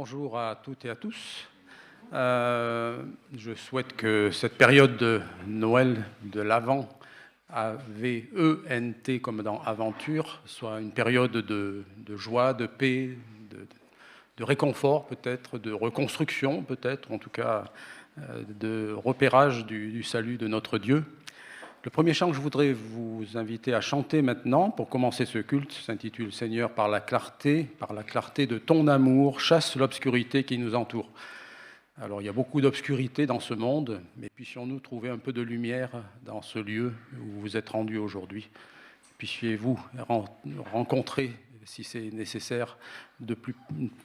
Bonjour à toutes et à tous. Je souhaite que cette période de Noël, de l'Avent, A-V-E-N-T comme dans aventure, soit une période de joie, de paix, de réconfort peut-être, de reconstruction peut-être, en tout cas de repérage du salut de notre Dieu. Le premier chant que je voudrais vous inviter à chanter maintenant pour commencer ce culte s'intitule « Seigneur, par la clarté de ton amour, chasse l'obscurité qui nous entoure ». Alors il y a beaucoup d'obscurité dans ce monde, mais puissions-nous trouver un peu de lumière dans ce lieu où vous êtes rendus aujourd'hui. Puissiez-vous rencontrer, si c'est nécessaire,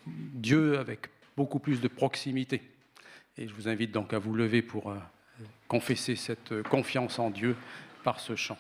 Dieu avec beaucoup plus de proximité. Et je vous invite donc à vous lever pour confesser cette confiance en Dieu par ce chant.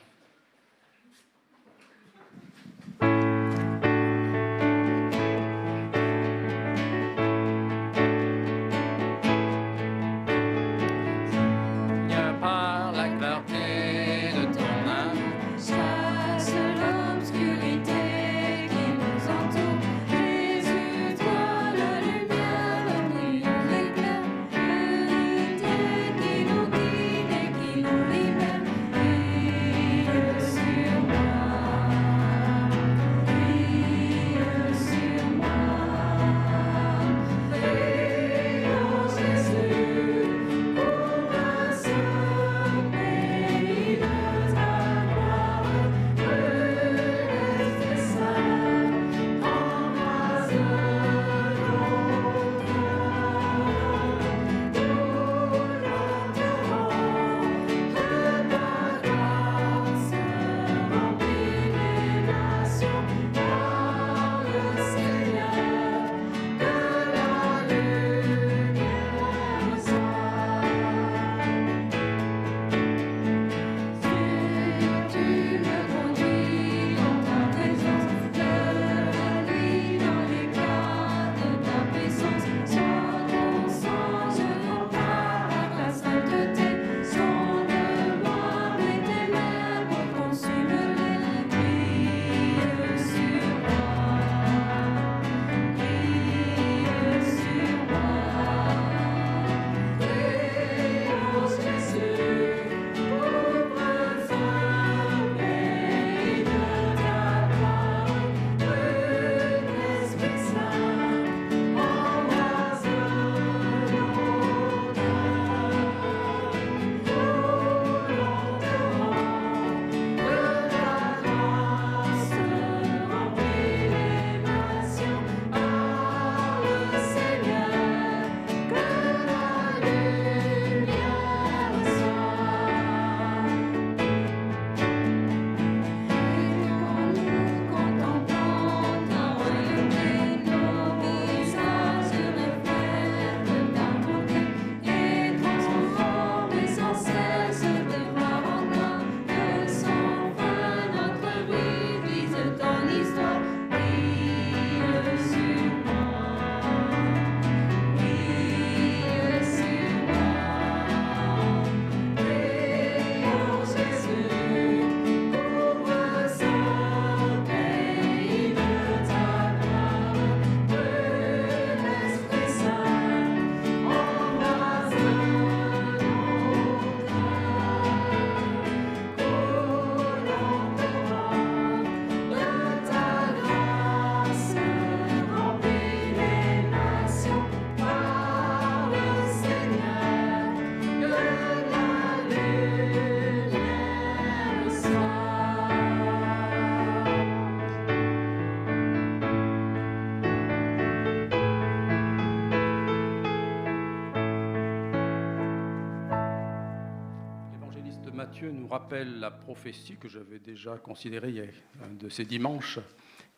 Matthieu nous rappelle la prophétie que j'avais déjà considérée il y a un de ces dimanches,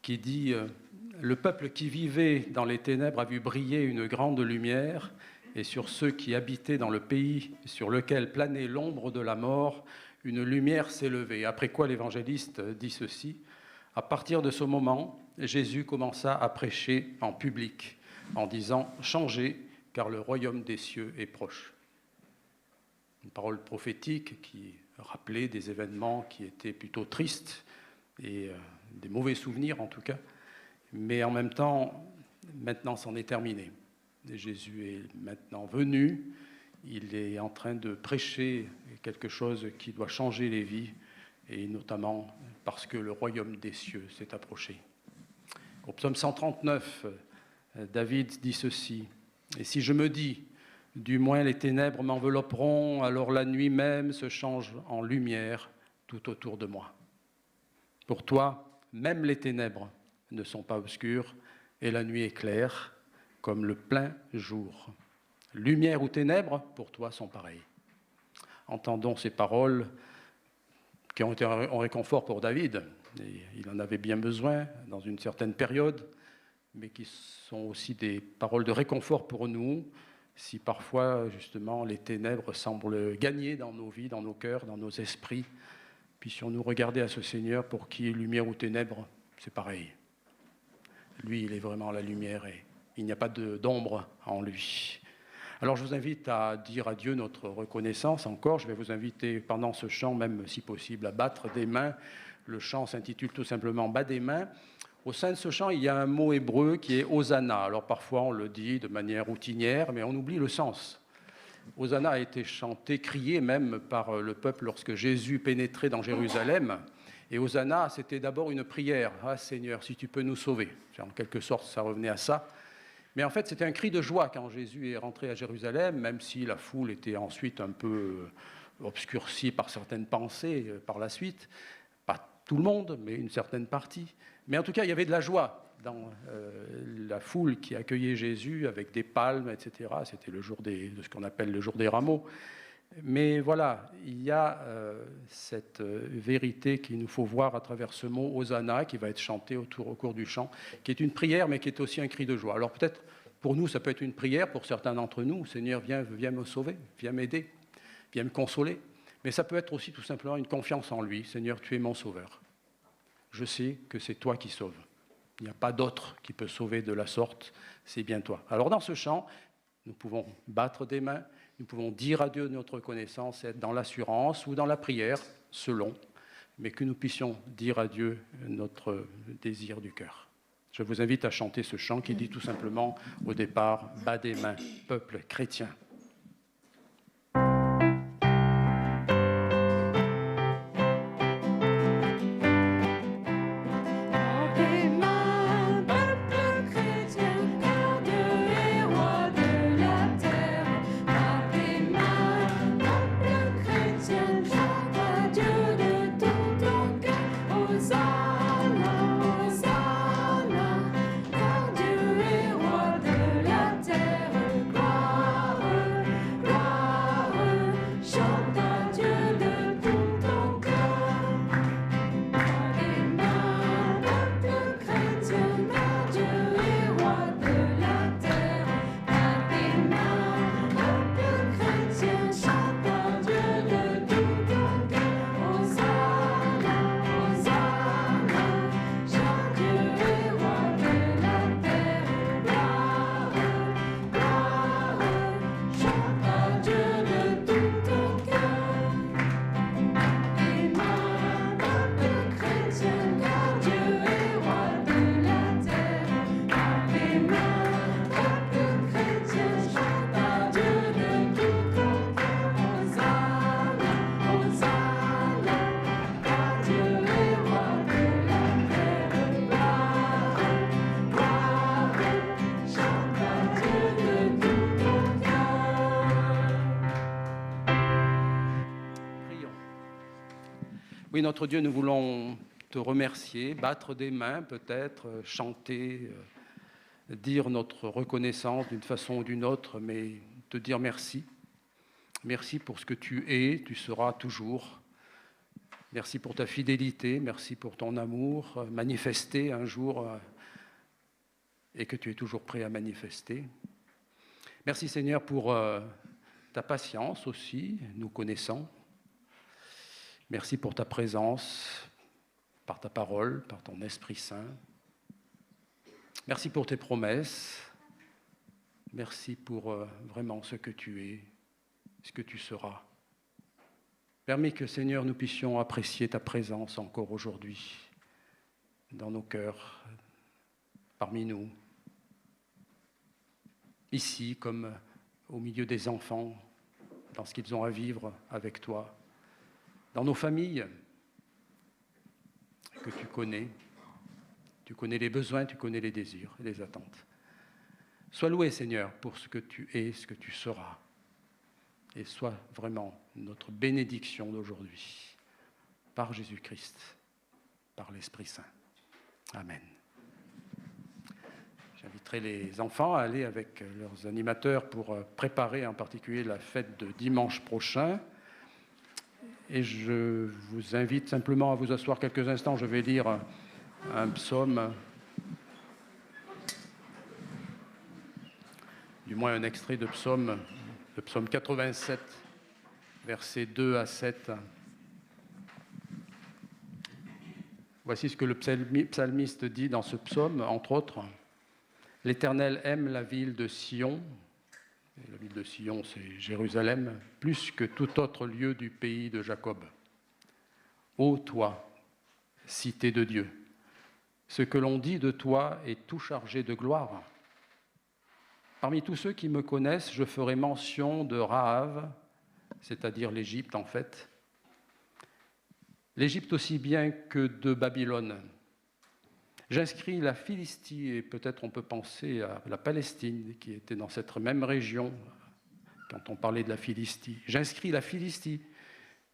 qui dit « Le peuple qui vivait dans les ténèbres a vu briller une grande lumière, et sur ceux qui habitaient dans le pays sur lequel planait l'ombre de la mort, une lumière s'est levée. » Après quoi l'évangéliste dit ceci: « À partir de ce moment, Jésus commença à prêcher en public, en disant « Changez, car le royaume des cieux est proche. » Une parole prophétique qui rappelait des événements qui étaient plutôt tristes et des mauvais souvenirs en tout cas, mais en même temps, maintenant c'en est terminé. Jésus est maintenant venu. Il est en train de prêcher quelque chose qui doit changer les vies, et notamment parce que le royaume des cieux s'est approché. Au psaume 139, David dit ceci: « Et si je me dis, du moins les ténèbres m'envelopperont, alors la nuit même se change en lumière tout autour de moi. Pour toi, même les ténèbres ne sont pas obscures, et la nuit est claire comme le plein jour. Lumière ou ténèbres, pour toi, sont pareilles. » Entendons ces paroles qui ont été un réconfort pour David. Et il en avait bien besoin dans une certaine période, mais qui sont aussi des paroles de réconfort pour nous, si parfois, justement, les ténèbres semblent gagner dans nos vies, dans nos cœurs, dans nos esprits. Puissions-nous regarder à ce Seigneur pour qui lumière ou ténèbres, c'est pareil. Lui, il est vraiment la lumière et il n'y a pas d'ombre en lui. Alors je vous invite à dire à Dieu notre reconnaissance encore. Je vais vous inviter pendant ce chant, même si possible, à battre des mains. Le chant s'intitule tout simplement « Bas des mains ». Au sein de ce chant, il y a un mot hébreu qui est « Hosanna ». Alors parfois on le dit de manière routinière, mais on oublie le sens. Hosanna a été chanté, crié même par le peuple lorsque Jésus pénétrait dans Jérusalem. Et Hosanna, c'était d'abord une prière. « Ah Seigneur, si tu peux nous sauver ». En quelque sorte, ça revenait à ça. Mais en fait, c'était un cri de joie quand Jésus est rentré à Jérusalem, même si la foule était ensuite un peu obscurcie par certaines pensées par la suite. Pas tout le monde, mais une certaine partie. Mais en tout cas, il y avait de la joie dans la foule qui accueillait Jésus avec des palmes, etc. C'était le jour de ce qu'on appelle le jour des rameaux. Mais voilà, il y a cette vérité qu'il nous faut voir à travers ce mot Hosanna qui va être chanté au cours du chant, qui est une prière mais qui est aussi un cri de joie. Alors peut-être pour nous ça peut être une prière, pour certains d'entre nous, Seigneur viens me sauver, viens m'aider, viens me consoler. Mais ça peut être aussi tout simplement une confiance en lui. Seigneur, tu es mon sauveur. Je sais que c'est toi qui sauves. Il n'y a pas d'autre qui peut sauver de la sorte, c'est bien toi. Alors dans ce chant, nous pouvons battre des mains, nous pouvons dire à Dieu notre reconnaissance, être dans l'assurance ou dans la prière, selon, mais que nous puissions dire à Dieu notre désir du cœur. Je vous invite à chanter ce chant qui dit tout simplement au départ « Bas des mains, peuple chrétien ». Oui, notre Dieu, nous voulons te remercier, battre des mains peut-être, chanter, dire notre reconnaissance d'une façon ou d'une autre, mais te dire merci. Merci pour ce que tu es, tu seras toujours. Merci pour ta fidélité, merci pour ton amour manifesté un jour et que tu es toujours prêt à manifester. Merci Seigneur pour ta patience aussi, nous connaissons. Merci pour ta présence, par ta parole, par ton Esprit Saint. Merci pour tes promesses. Merci pour vraiment ce que tu es, ce que tu seras. Permets que, Seigneur, nous puissions apprécier ta présence encore aujourd'hui, dans nos cœurs, parmi nous. ici comme au milieu des enfants, dans ce qu'ils ont à vivre avec toi, dans nos familles que tu connais les besoins, tu connais les désirs et les attentes. Sois loué, Seigneur, pour ce que tu es, ce que tu seras, et sois vraiment notre bénédiction d'aujourd'hui, par Jésus-Christ, par l'Esprit Saint. Amen. J'inviterai les enfants à aller avec leurs animateurs pour préparer en particulier la fête de dimanche prochain. Et je vous invite simplement à vous asseoir quelques instants. Je vais lire un psaume, du moins un extrait de psaume 87, versets 2 à 7. Voici ce que le psalmiste dit dans ce psaume, entre autres. « L'Éternel aime la ville de Sion ». La ville de Sion, c'est Jérusalem, plus que tout autre lieu du pays de Jacob. Ô toi, cité de Dieu, ce que l'on dit de toi est tout chargé de gloire. Parmi tous ceux qui me connaissent, je ferai mention de Rahab, c'est-à-dire l'Égypte en fait. L'Égypte aussi bien que de Babylone. J'inscris la Philistie, et peut-être on peut penser à la Palestine, qui était dans cette même région, quand on parlait de la Philistie. J'inscris la Philistie,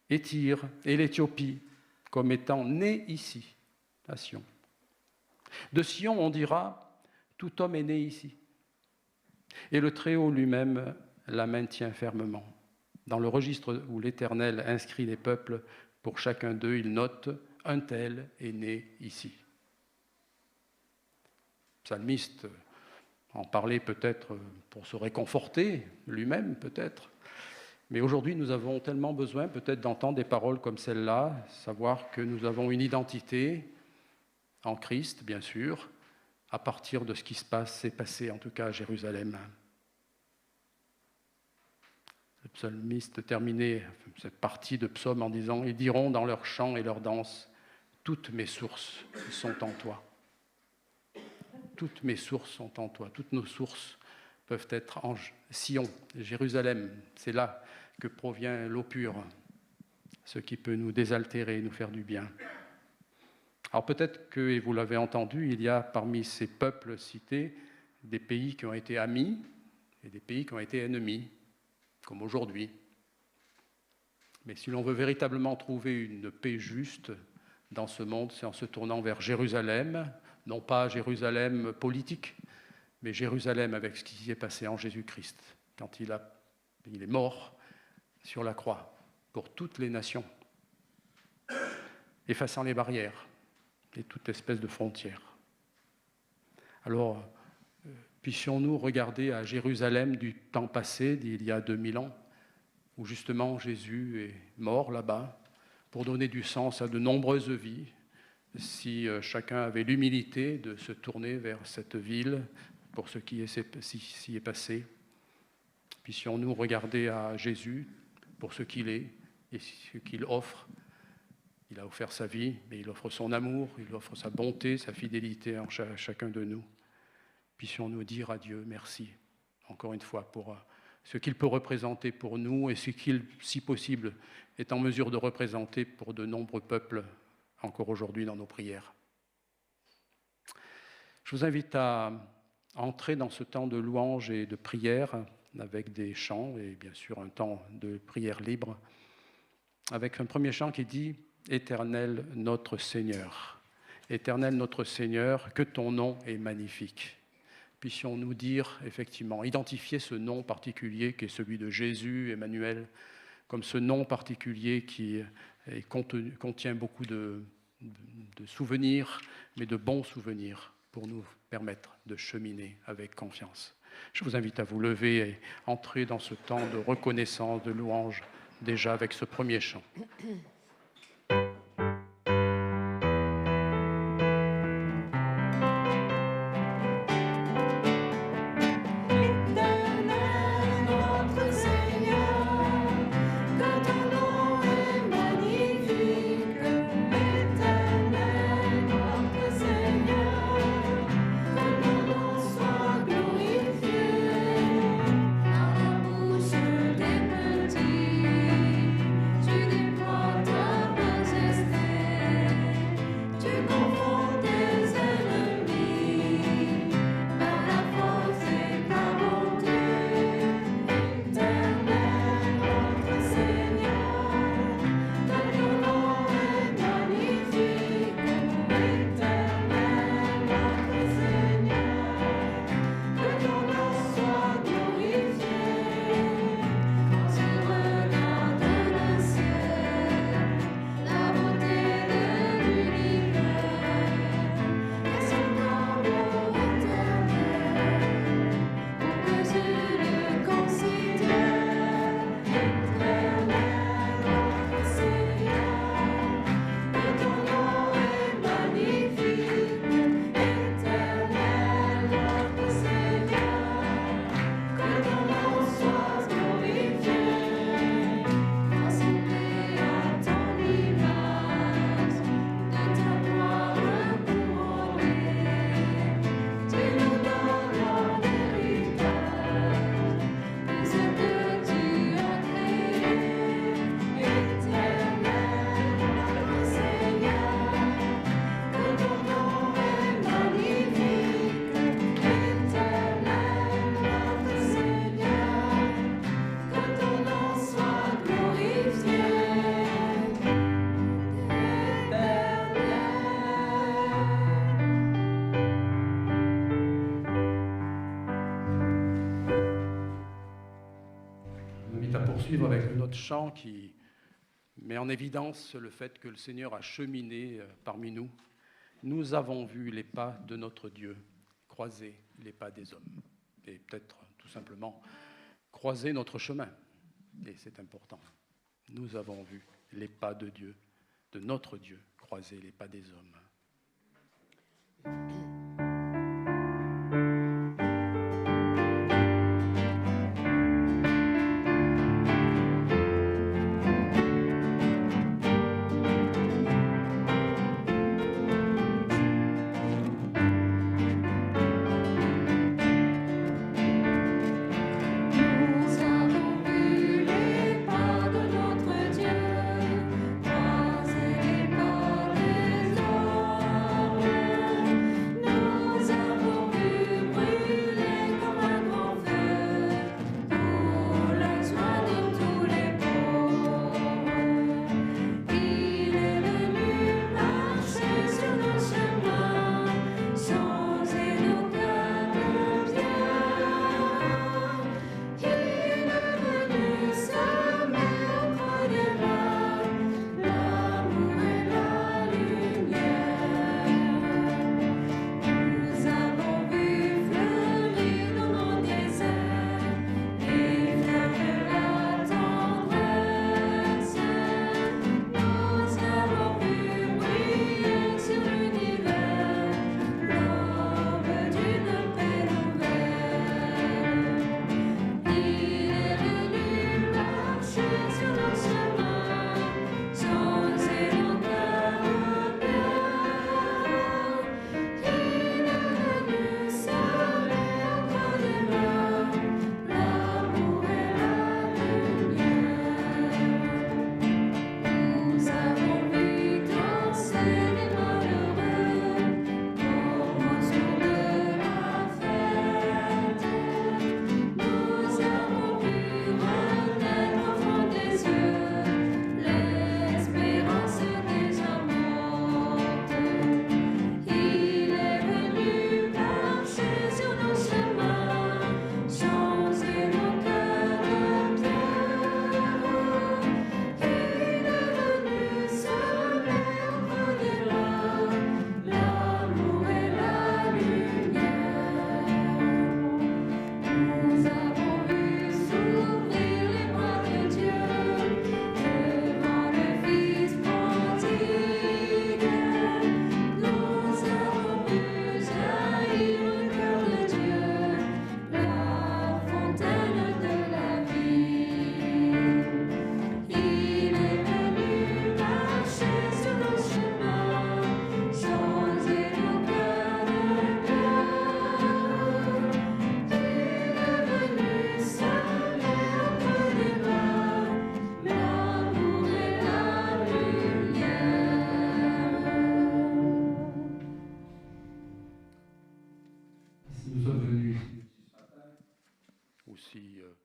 et Tyr, et l'Éthiopie, comme étant nés ici, à Sion. De Sion, on dira, tout homme est né ici. Et le Très-Haut lui-même la maintient fermement. Dans le registre où l'Éternel inscrit les peuples, pour chacun d'eux, il note, un tel est né ici. Le psalmiste en parlait peut-être pour se réconforter, lui-même peut-être. Mais aujourd'hui, nous avons tellement besoin peut-être d'entendre des paroles comme celle-là, savoir que nous avons une identité en Christ, bien sûr, à partir de ce qui s'est passé en tout cas à Jérusalem. Le psalmiste terminait cette partie de psaume en disant « Ils diront dans leurs chants et leurs danses, toutes mes sources sont en toi. » Toutes mes sources sont en toi. Toutes nos sources peuvent être en Sion, Jérusalem. C'est là que provient l'eau pure, ce qui peut nous désaltérer, nous faire du bien. Alors peut-être que, et vous l'avez entendu, il y a parmi ces peuples cités des pays qui ont été amis et des pays qui ont été ennemis, comme aujourd'hui. Mais si l'on veut véritablement trouver une paix juste dans ce monde, c'est en se tournant vers Jérusalem, non pas Jérusalem politique, mais Jérusalem avec ce qui s'y est passé en Jésus-Christ, quand il est mort sur la croix pour toutes les nations, effaçant les barrières et toute espèce de frontières. Alors, puissions-nous regarder à Jérusalem du temps passé, d'il y a 2000 ans, où justement Jésus est mort là-bas, pour donner du sens à de nombreuses vies, si chacun avait l'humilité de se tourner vers cette ville pour ce qui s'y est passé. Puissions-nous regarder à Jésus pour ce qu'il est et ce qu'il offre. Il a offert sa vie, mais il offre son amour, il offre sa bonté, sa fidélité à chacun de nous. Puissions-nous dire à Dieu merci, encore une fois, pour ce qu'il peut représenter pour nous et ce qu'il, si possible, est en mesure de représenter pour de nombreux peuples encore aujourd'hui dans nos prières. Je vous invite à entrer dans ce temps de louange et de prière avec des chants et bien sûr un temps de prière libre, avec un premier chant qui dit « Éternel notre Seigneur, Éternel notre Seigneur, que ton nom est magnifique ». Puissions-nous dire, effectivement, identifier ce nom particulier qui est celui de Jésus, Emmanuel, comme ce nom particulier qui contient beaucoup de souvenirs, mais de bons souvenirs pour nous permettre de cheminer avec confiance. Je vous invite à vous lever et entrer dans ce temps de reconnaissance, de louange, déjà avec ce premier chant. Seigneur, que ton nom soit glorifié. poursuivre avec un autre chant qui met en évidence le fait que le Seigneur a cheminé parmi nous. Nous avons vu les pas de notre Dieu, croiser les pas des hommes. Et peut-être tout simplement croiser notre chemin. Et c'est important. Nous avons vu les pas de Dieu, de notre Dieu, croiser les pas des hommes.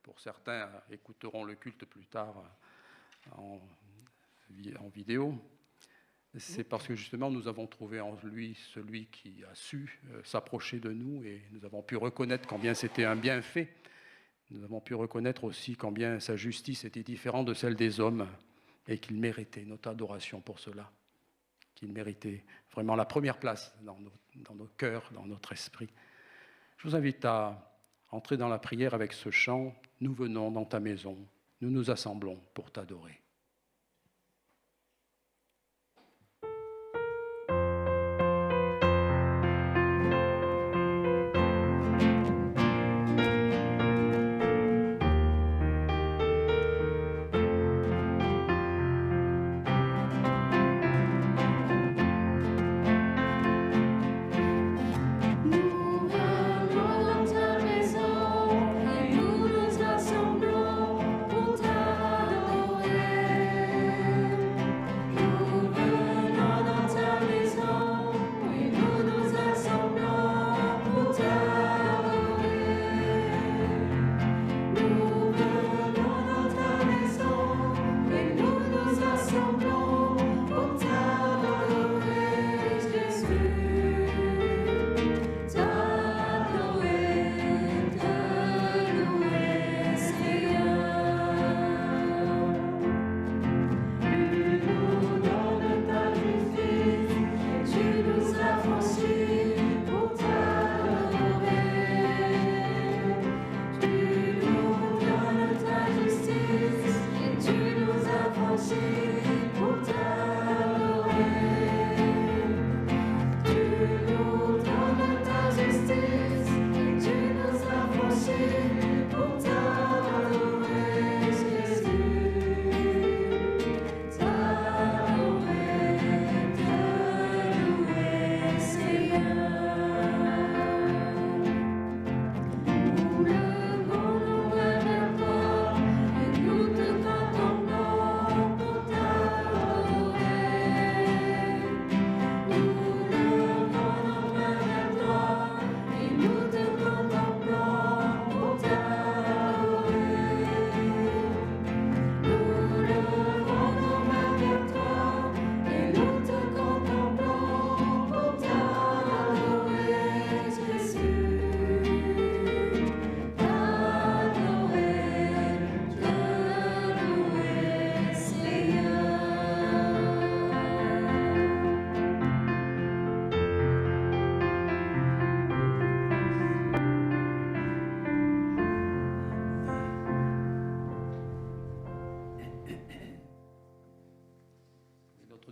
Pour certains, écouteront le culte plus tard en vidéo. C'est parce que justement nous avons trouvé en lui celui qui a su s'approcher de nous et nous avons pu reconnaître combien c'était un bienfait. Nous avons pu reconnaître aussi combien sa justice était différente de celle des hommes et qu'il méritait notre adoration pour cela, qu'il méritait vraiment la première place dans nos cœurs, dans notre esprit. Je vous invite à entrer dans la prière avec ce chant. Nous venons dans ta maison, nous nous assemblons pour t'adorer. Nous nous assemblons pour t'adorer.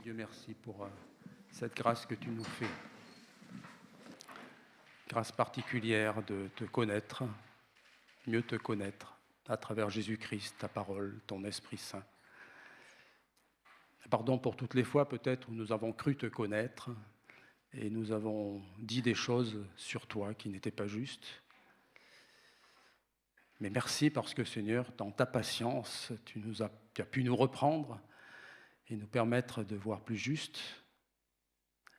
Dieu, merci pour cette grâce que tu nous fais. Grâce particulière de te connaître, mieux te connaître à travers Jésus-Christ, ta parole, ton Esprit Saint. Pardon pour toutes les fois peut-être où nous avons cru te connaître et nous avons dit des choses sur toi qui n'étaient pas justes. Mais merci parce que Seigneur, dans ta patience, tu as pu nous reprendre et nous permettre de voir plus juste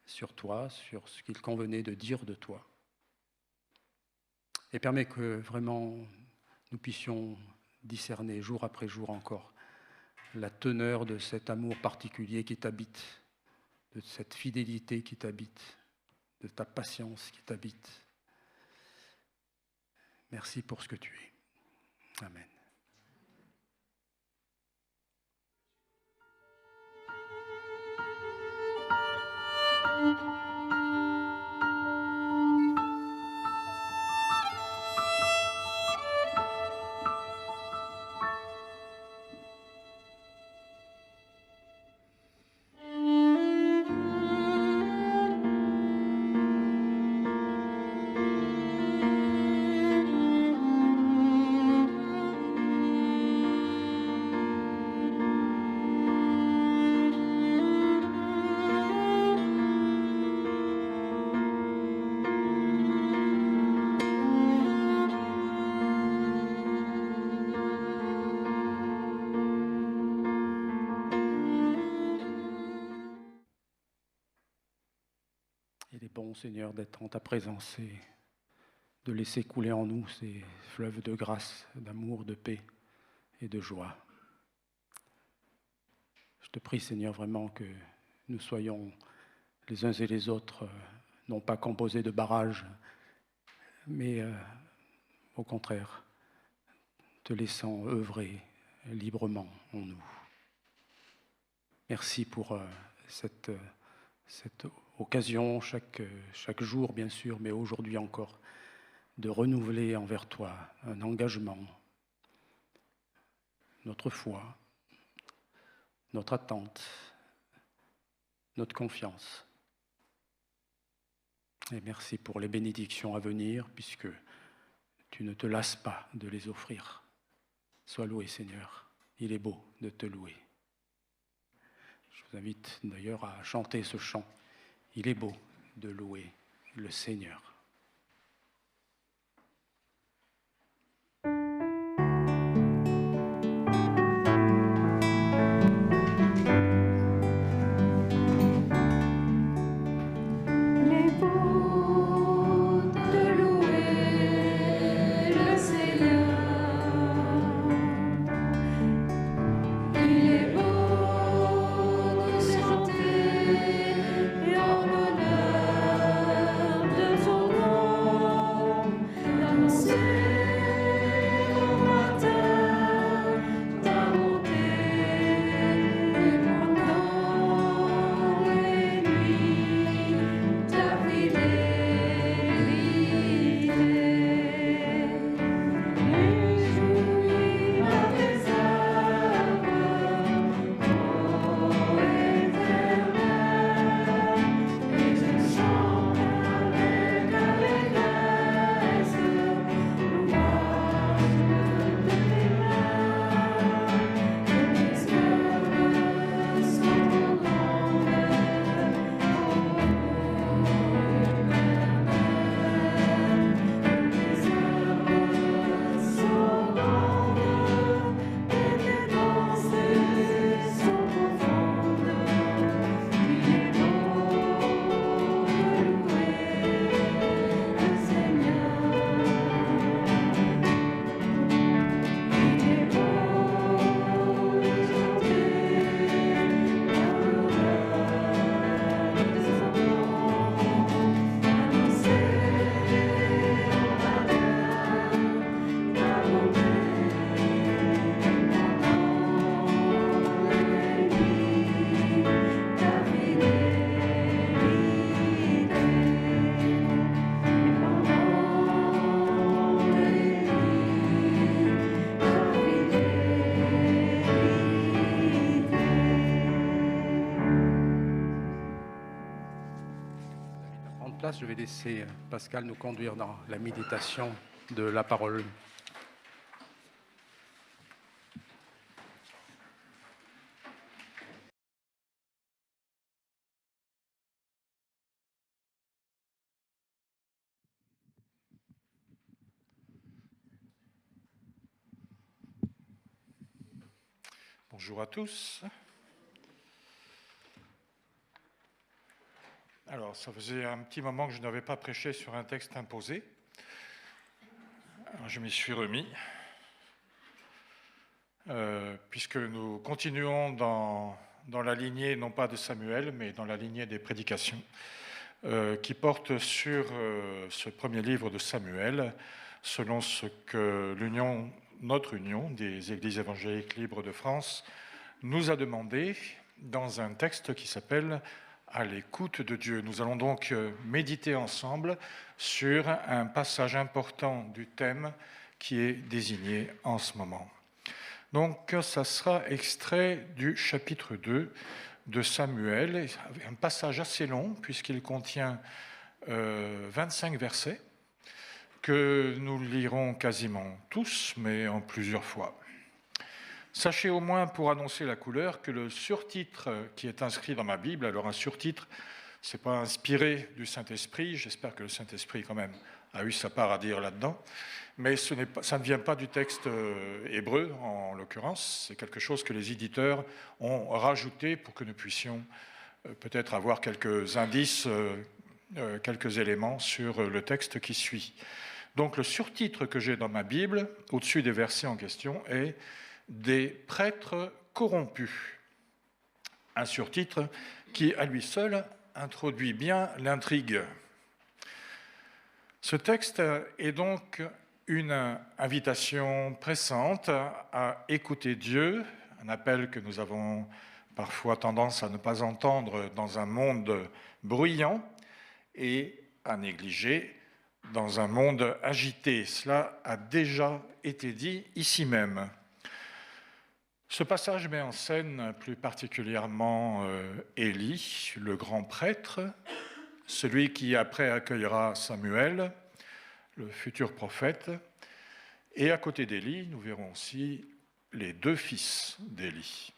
sur toi, sur ce qu'il convenait de dire de toi. Et permets que vraiment nous puissions discerner jour après jour encore la teneur de cet amour particulier qui t'habite, de cette fidélité qui t'habite, de ta patience qui t'habite. Merci pour ce que tu es. Amen. Il est bon, Seigneur, d'être en ta présence et de laisser couler en nous ces fleuves de grâce, d'amour, de paix et de joie. Je te prie, Seigneur, vraiment que nous soyons les uns et les autres, non pas composés de barrages, mais au contraire, te laissant œuvrer librement en nous. Merci pour cette occasion, chaque jour bien sûr, mais aujourd'hui encore, de renouveler envers toi un engagement, notre foi, notre attente, notre confiance. Et merci pour les bénédictions à venir, puisque tu ne te lasses pas de les offrir. Sois loué, Seigneur. Il est beau de te louer. Je vous invite d'ailleurs à chanter ce chant. Il est beau de louer le Seigneur. Son place, je vais laisser Pascal nous conduire dans la méditation de la parole. Bonjour à tous. Alors, ça faisait un petit moment que je n'avais pas prêché sur un texte imposé. Alors, je m'y suis remis, puisque nous continuons dans la lignée, non pas de Samuel, mais dans la lignée des prédications, qui portent sur ce premier livre de Samuel, selon ce que notre union des Églises évangéliques libres de France nous a demandé dans un texte qui s'appelle « À l'écoute de Dieu ». Nous allons donc méditer ensemble sur un passage important du thème qui est désigné en ce moment. Donc, ça sera extrait du chapitre 2 de Samuel, un passage assez long puisqu'il contient 25 versets que nous lirons quasiment tous, mais en plusieurs fois. Sachez au moins, pour annoncer la couleur, que le surtitre qui est inscrit dans ma Bible, alors un surtitre, ce n'est pas inspiré du Saint-Esprit, j'espère que le Saint-Esprit quand même a eu sa part à dire là-dedans, mais ça ne vient pas du texte hébreu en l'occurrence, c'est quelque chose que les éditeurs ont rajouté pour que nous puissions peut-être avoir quelques indices, quelques éléments sur le texte qui suit. Donc le surtitre que j'ai dans ma Bible, au-dessus des versets en question, est « Des prêtres corrompus ». Un surtitre qui, à lui seul, introduit bien l'intrigue. Ce texte est donc une invitation pressante à écouter Dieu, un appel que nous avons parfois tendance à ne pas entendre dans un monde bruyant et à négliger dans un monde agité. Cela a déjà été dit ici même. Ce passage met en scène plus particulièrement Élie, le grand prêtre, celui qui après accueillera Samuel, le futur prophète. Et à côté d'Élie, nous verrons aussi les deux fils d'Élie.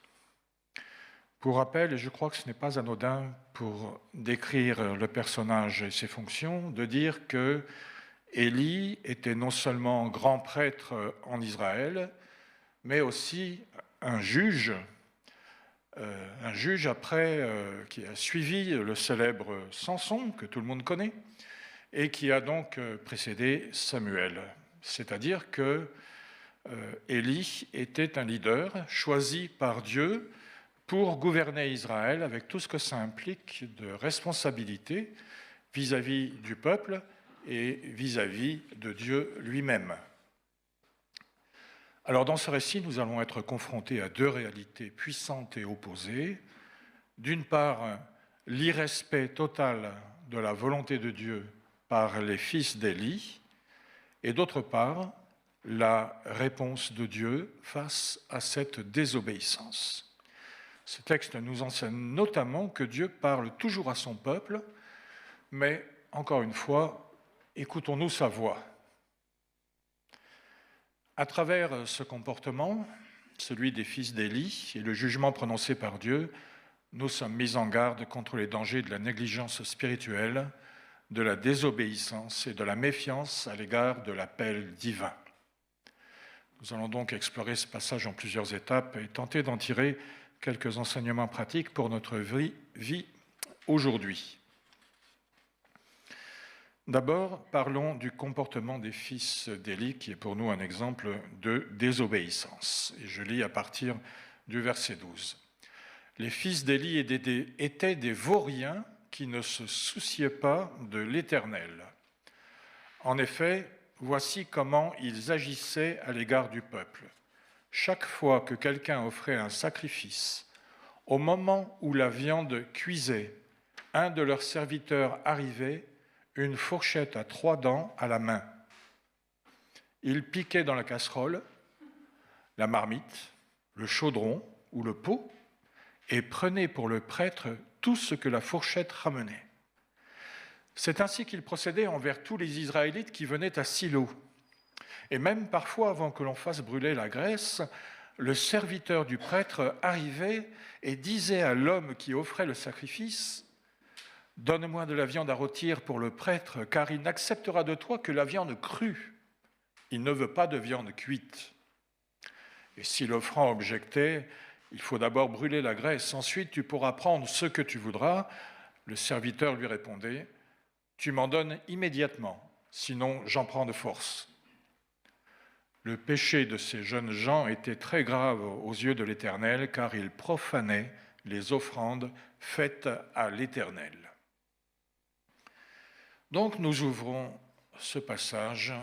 Pour rappel, et je crois que ce n'est pas anodin pour décrire le personnage et ses fonctions, de dire que Élie était non seulement grand prêtre en Israël, mais aussi un juge après qui a suivi le célèbre Samson, que tout le monde connaît, et qui a donc précédé Samuel. C'est-à-dire que Élie était un leader choisi par Dieu pour gouverner Israël avec tout ce que ça implique de responsabilité vis-à-vis du peuple et vis-à-vis de Dieu lui-même. Alors dans ce récit, nous allons être confrontés à deux réalités puissantes et opposées. D'une part, l'irrespect total de la volonté de Dieu par les fils d'Élie, et d'autre part, la réponse de Dieu face à cette désobéissance. Ce texte nous enseigne notamment que Dieu parle toujours à son peuple, mais encore une fois, écoutons-nous sa voix. À travers ce comportement, celui des fils d'Élie et le jugement prononcé par Dieu, nous sommes mis en garde contre les dangers de la négligence spirituelle, de la désobéissance et de la méfiance à l'égard de l'appel divin. Nous allons donc explorer ce passage en plusieurs étapes et tenter d'en tirer quelques enseignements pratiques pour notre vie aujourd'hui. D'abord, parlons du comportement des fils d'Élie, qui est pour nous un exemple de désobéissance. Et je lis à partir du verset 12. Les fils d'Élie étaient des vauriens qui ne se souciaient pas de l'Éternel. En effet, voici comment ils agissaient à l'égard du peuple. Chaque fois que quelqu'un offrait un sacrifice, au moment où la viande cuisait, un de leurs serviteurs arrivait, une fourchette à 3 dents à la main. Il piquait dans la casserole, la marmite, le chaudron ou le pot et prenait pour le prêtre tout ce que la fourchette ramenait. C'est ainsi qu'il procédait envers tous les Israélites qui venaient à Silo. Et même parfois, avant que l'on fasse brûler la graisse, le serviteur du prêtre arrivait et disait à l'homme qui offrait le sacrifice : « Donne-moi de la viande à rôtir pour le prêtre, car il n'acceptera de toi que la viande crue. Il ne veut pas de viande cuite. » Et si l'offrant objectait : « Il faut d'abord brûler la graisse, ensuite tu pourras prendre ce que tu voudras », le serviteur lui répondait : « Tu m'en donnes immédiatement, sinon j'en prends de force. » Le péché de ces jeunes gens était très grave aux yeux de l'Éternel, car ils profanaient les offrandes faites à l'Éternel. Donc nous ouvrons ce passage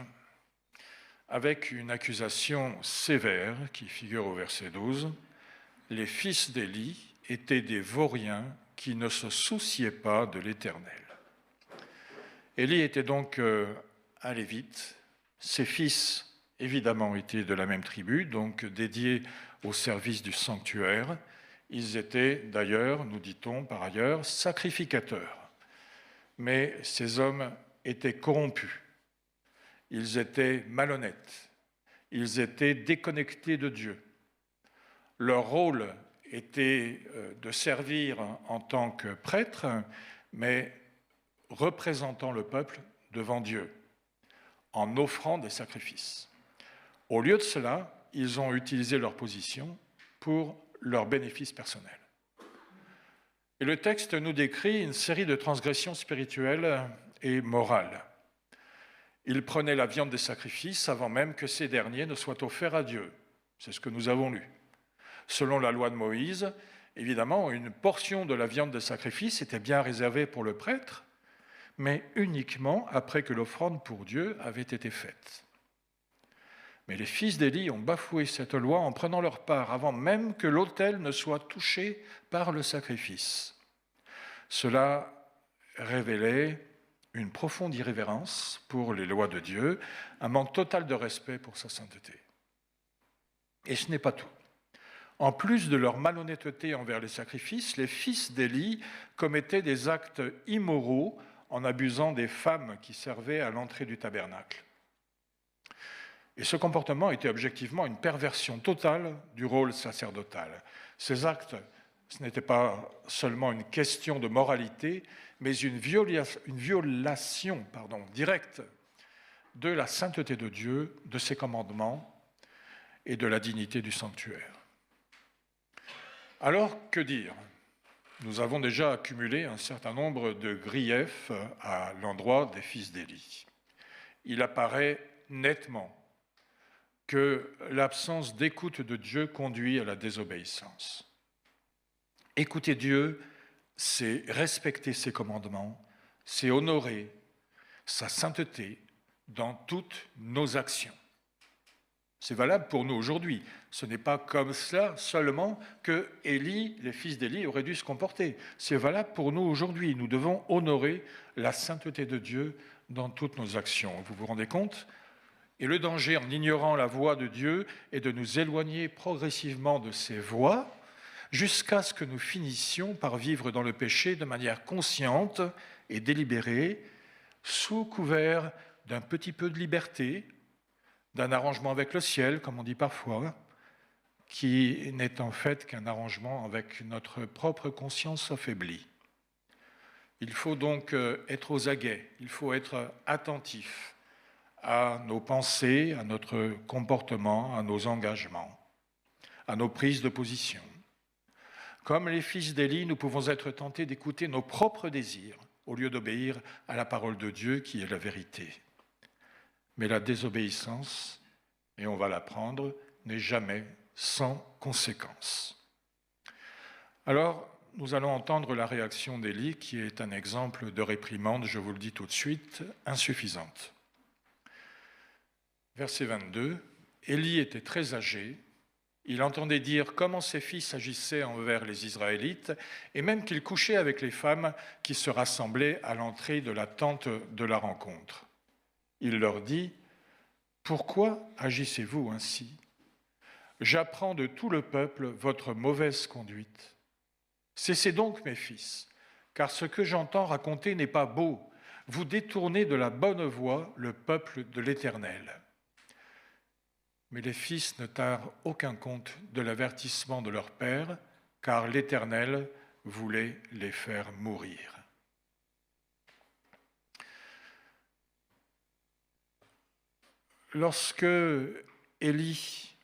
avec une accusation sévère qui figure au verset 12. Les fils d'Élie étaient des vauriens qui ne se souciaient pas de l'Éternel. Élie était donc un lévite. Ses fils évidemment étaient de la même tribu, donc dédiés au service du sanctuaire. Ils étaient d'ailleurs, nous dit-on par ailleurs, sacrificateurs. Mais ces hommes étaient corrompus, ils étaient malhonnêtes, ils étaient déconnectés de Dieu. Leur rôle était de servir en tant que prêtres, mais représentant le peuple devant Dieu, en offrant des sacrifices. Au lieu de cela, ils ont utilisé leur position pour leur bénéfice personnel. Et le texte nous décrit une série de transgressions spirituelles et morales. Ils prenaient la viande des sacrifices avant même que ces derniers ne soient offerts à Dieu. C'est ce que nous avons lu. Selon la loi de Moïse, évidemment, une portion de la viande des sacrifices était bien réservée pour le prêtre, mais uniquement après que l'offrande pour Dieu avait été faite. Mais les fils d'Élie ont bafoué cette loi en prenant leur part avant même que l'autel ne soit touché par le sacrifice. Cela révélait une profonde irrévérence pour les lois de Dieu, un manque total de respect pour sa sainteté. Et ce n'est pas tout. En plus de leur malhonnêteté envers les sacrifices, les fils d'Élie commettaient des actes immoraux en abusant des femmes qui servaient à l'entrée du tabernacle. Et ce comportement était objectivement une perversion totale du rôle sacerdotal. Ces actes, ce n'était pas seulement une question de moralité, mais une violation directe de la sainteté de Dieu, de ses commandements et de la dignité du sanctuaire. Alors, que dire ? Nous avons déjà accumulé un certain nombre de griefs à l'endroit des fils d'Élie. Il apparaît nettement que l'absence d'écoute de Dieu conduit à la désobéissance. Écouter Dieu, c'est respecter ses commandements, c'est honorer sa sainteté dans toutes nos actions. C'est valable pour nous aujourd'hui. Ce n'est pas comme cela seulement que Élie, les fils d'Élie, auraient dû se comporter. C'est valable pour nous aujourd'hui. Nous devons honorer la sainteté de Dieu dans toutes nos actions. Vous vous rendez compte ? Et le danger en ignorant la voix de Dieu est de nous éloigner progressivement de ses voies jusqu'à ce que nous finissions par vivre dans le péché de manière consciente et délibérée, sous couvert d'un petit peu de liberté, d'un arrangement avec le ciel, comme on dit parfois, qui n'est en fait qu'un arrangement avec notre propre conscience affaiblie. Il faut donc être aux aguets, il faut être attentif à nos pensées, à notre comportement, à nos engagements, à nos prises de position. Comme les fils d'Élie, nous pouvons être tentés d'écouter nos propres désirs au lieu d'obéir à la parole de Dieu qui est la vérité. Mais la désobéissance, et on va l'apprendre, n'est jamais sans conséquence. Alors, nous allons entendre la réaction d'Élie, qui est un exemple de réprimande, je vous le dis tout de suite, insuffisante. Verset 22, Élie était très âgé, il entendait dire comment ses fils agissaient envers les Israélites, et même qu'il couchait avec les femmes qui se rassemblaient à l'entrée de la tente de la rencontre. Il leur dit : « Pourquoi agissez-vous ainsi ? J'apprends de tout le peuple votre mauvaise conduite. Cessez donc, mes fils, car ce que j'entends raconter n'est pas beau. vous détournez de la bonne voie le peuple de l'Éternel. » Mais les fils ne tinrent aucun compte de l'avertissement de leur père, car l'Éternel voulait les faire mourir. Lorsque Élie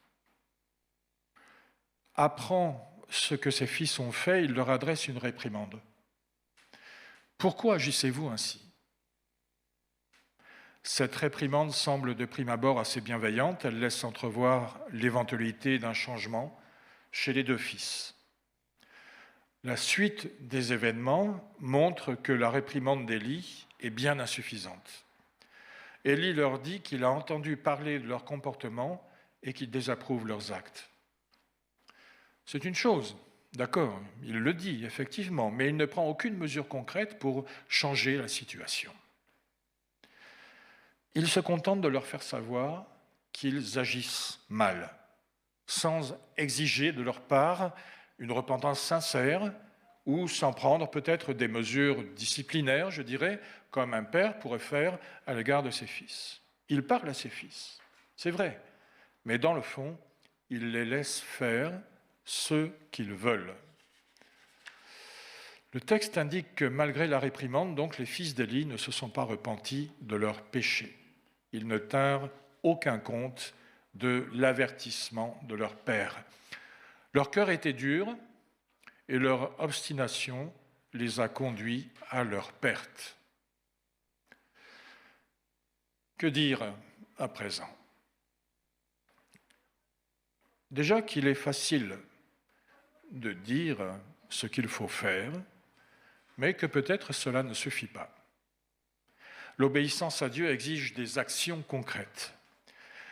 apprend ce que ses fils ont fait, il leur adresse une réprimande. « Pourquoi agissez-vous ainsi ?» Cette réprimande semble de prime abord assez bienveillante. Elle laisse entrevoir l'éventualité d'un changement chez les deux fils. La suite des événements montre que la réprimande d'Élie est bien insuffisante. Élie leur dit qu'il a entendu parler de leur comportement et qu'il désapprouve leurs actes. C'est une chose, d'accord, il le dit effectivement, mais il ne prend aucune mesure concrète pour changer la situation. Il se contente de leur faire savoir qu'ils agissent mal, sans exiger de leur part une repentance sincère ou sans prendre peut-être des mesures disciplinaires, je dirais, comme un père pourrait faire à l'égard de ses fils. Il parle à ses fils, c'est vrai, mais dans le fond, il les laisse faire ce qu'ils veulent. Le texte indique que malgré la réprimande, donc, les fils d'Élie ne se sont pas repentis de leurs péchés. Ils ne tinrent aucun compte de l'avertissement de leur père. Leur cœur était dur et leur obstination les a conduits à leur perte. Que dire à présent ? Déjà qu'il est facile de dire ce qu'il faut faire, mais que peut-être cela ne suffit pas. L'obéissance à Dieu exige des actions concrètes.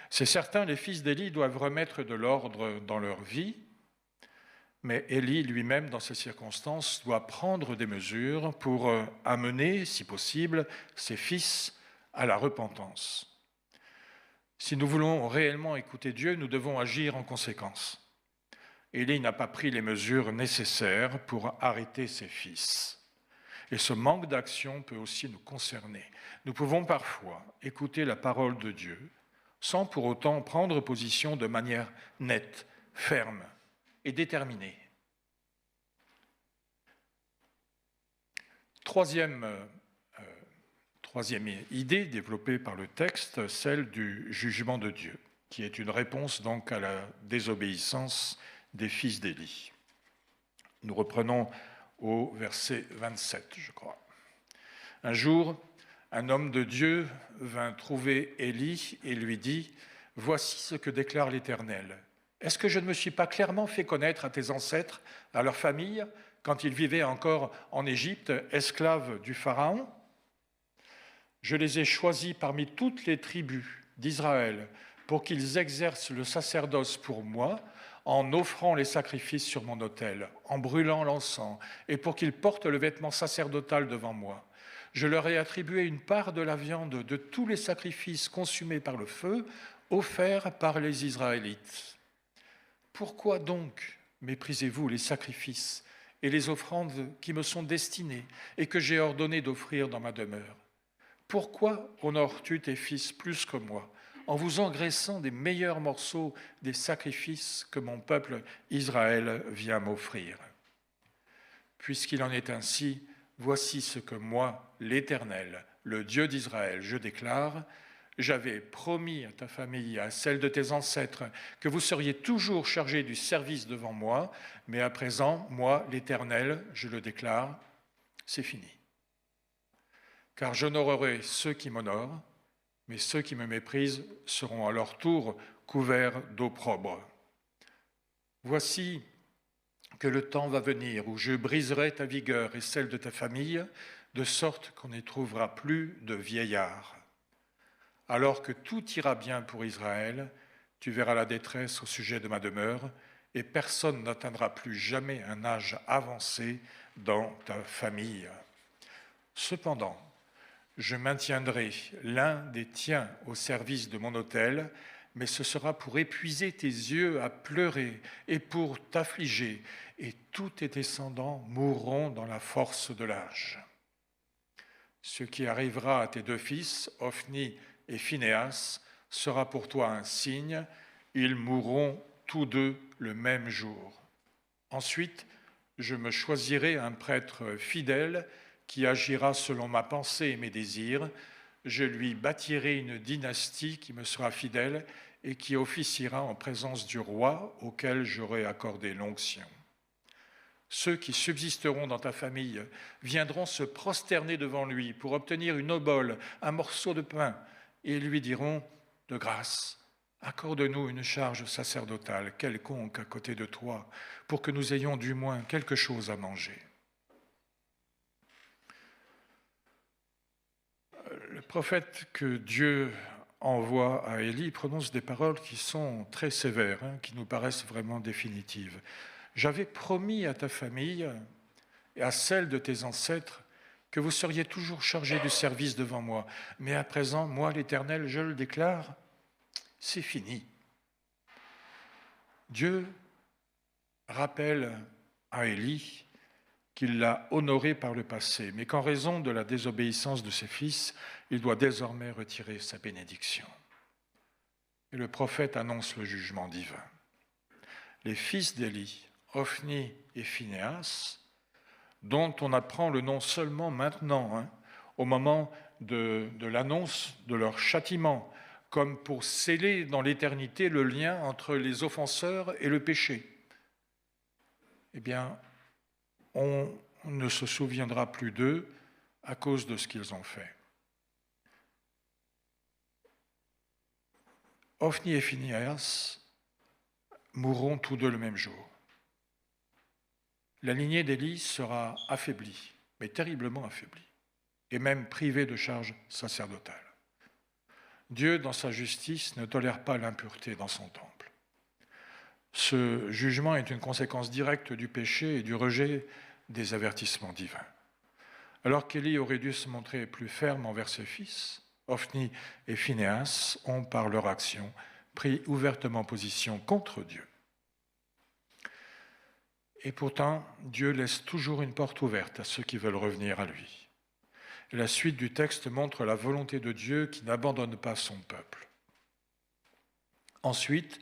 C'est certain, les fils d'Élie doivent remettre de l'ordre dans leur vie, mais Élie lui-même, dans ces circonstances, doit prendre des mesures pour amener, si possible, ses fils à la repentance. Si nous voulons réellement écouter Dieu, nous devons agir en conséquence. Élie n'a pas pris les mesures nécessaires pour arrêter ses fils. Et ce manque d'action peut aussi nous concerner. Nous pouvons parfois écouter la parole de Dieu sans pour autant prendre position de manière nette, ferme et déterminée. Troisième idée développée par le texte, celle du jugement de Dieu, qui est une réponse donc à la désobéissance des fils d'Élie. Nous reprenons au verset 27, je crois. Un jour, un homme de Dieu vint trouver Élie et lui dit « Voici ce que déclare l'Éternel. Est-ce que je ne me suis pas clairement fait connaître à tes ancêtres, à leur famille, quand ils vivaient encore en Égypte, esclaves du Pharaon ? Je les ai choisis parmi toutes les tribus d'Israël pour qu'ils exercent le sacerdoce pour moi, en offrant les sacrifices sur mon autel, en brûlant l'encens, et pour qu'ils portent le vêtement sacerdotal devant moi. Je leur ai attribué une part de la viande de tous les sacrifices consumés par le feu, offerts par les Israélites. Pourquoi donc méprisez-vous les sacrifices et les offrandes qui me sont destinées et que j'ai ordonné d'offrir dans ma demeure ? Pourquoi honores-tu tes fils plus que moi, en vous engraissant des meilleurs morceaux des sacrifices que mon peuple Israël vient m'offrir ? Puisqu'il en est ainsi, voici ce que moi, l'Éternel, le Dieu d'Israël, je déclare. J'avais promis à ta famille, à celle de tes ancêtres, que vous seriez toujours chargés du service devant moi, mais à présent, moi, l'Éternel, je le déclare, c'est fini. Car j'honorerai ceux qui m'honorent, mais ceux qui me méprisent seront à leur tour couverts d'opprobre. Voici que le temps va venir où je briserai ta vigueur et celle de ta famille, de sorte qu'on n'y trouvera plus de vieillards. Alors que tout ira bien pour Israël, tu verras la détresse au sujet de ma demeure, et personne n'atteindra plus jamais un âge avancé dans ta famille. Cependant, je maintiendrai l'un des tiens au service de mon autel, mais ce sera pour épuiser tes yeux à pleurer et pour t'affliger, et tous tes descendants mourront dans la force de l'âge. Ce qui arrivera à tes deux fils, Ophni et Phinéas, sera pour toi un signe. Ils mourront tous deux le même jour. Ensuite, je me choisirai un prêtre fidèle qui agira selon ma pensée et mes désirs. Je lui bâtirai une dynastie qui me sera fidèle et qui officiera en présence du roi auquel j'aurai accordé l'onction. Ceux qui subsisteront dans ta famille viendront se prosterner devant lui pour obtenir une obole, un morceau de pain, et lui diront « De grâce, accorde-nous une charge sacerdotale quelconque à côté de toi, pour que nous ayons du moins quelque chose à manger. » Le prophète que Dieu envoie à Élie prononce des paroles qui sont très sévères, qui nous paraissent vraiment définitives. « J'avais promis à ta famille et à celle de tes ancêtres que vous seriez toujours chargés du service devant moi. Mais à présent, moi, l'Éternel, je le déclare, c'est fini. » Dieu rappelle à Élie qu'il l'a honoré par le passé, mais qu'en raison de la désobéissance de ses fils, il doit désormais retirer sa bénédiction. Et le prophète annonce le jugement divin. Les fils d'Élie, Ophni et Phinéas, dont on apprend le nom seulement maintenant, au moment de l'annonce de leur châtiment, comme pour sceller dans l'éternité le lien entre les offenseurs et le péché. Eh bien, on ne se souviendra plus d'eux à cause de ce qu'ils ont fait. Ophni et Phinéas mourront tous deux le même jour. La lignée d'Élie sera affaiblie, mais terriblement affaiblie, et même privée de charges sacerdotales. Dieu, dans sa justice, ne tolère pas l'impureté dans son temple. Ce jugement est une conséquence directe du péché et du rejet des avertissements divins. Alors qu'Élie aurait dû se montrer plus ferme envers ses fils, Ophni et Phinéas ont, par leur action, pris ouvertement position contre Dieu. Et pourtant, Dieu laisse toujours une porte ouverte à ceux qui veulent revenir à lui. Et la suite du texte montre la volonté de Dieu qui n'abandonne pas son peuple. Ensuite,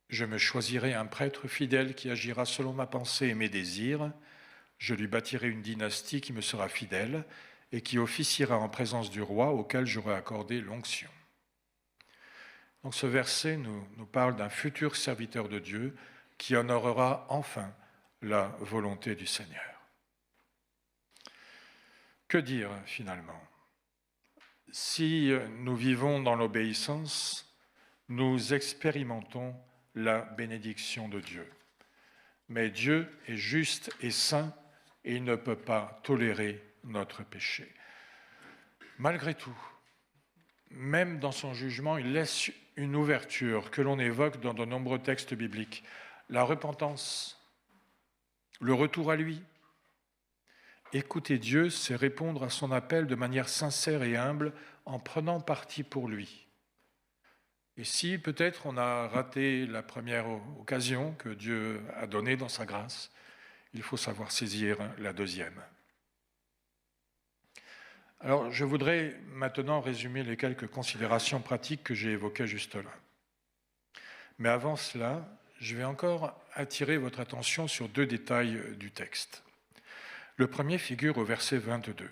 je me choisirai un prêtre fidèle qui agira selon ma pensée et mes désirs. Je lui bâtirai une dynastie qui me sera fidèle et qui officiera en présence du roi auquel j'aurai accordé l'onction. Donc ce verset nous parle d'un futur serviteur de Dieu qui honorera enfin la volonté du Seigneur. Que dire finalement? Si nous vivons dans l'obéissance, nous expérimentons la bénédiction de Dieu. Mais Dieu est juste et saint et il ne peut pas tolérer notre péché. Malgré tout, même dans son jugement, il laisse une ouverture que l'on évoque dans de nombreux textes bibliques. La repentance, le retour à lui. Écouter Dieu, c'est répondre à son appel de manière sincère et humble en prenant parti pour lui. Et si peut-être on a raté la première occasion que Dieu a donnée dans sa grâce, il faut savoir saisir la deuxième. Alors, je voudrais maintenant résumer les quelques considérations pratiques que j'ai évoquées juste là. Mais avant cela, je vais encore attirer votre attention sur deux détails du texte. Le premier figure au verset 22,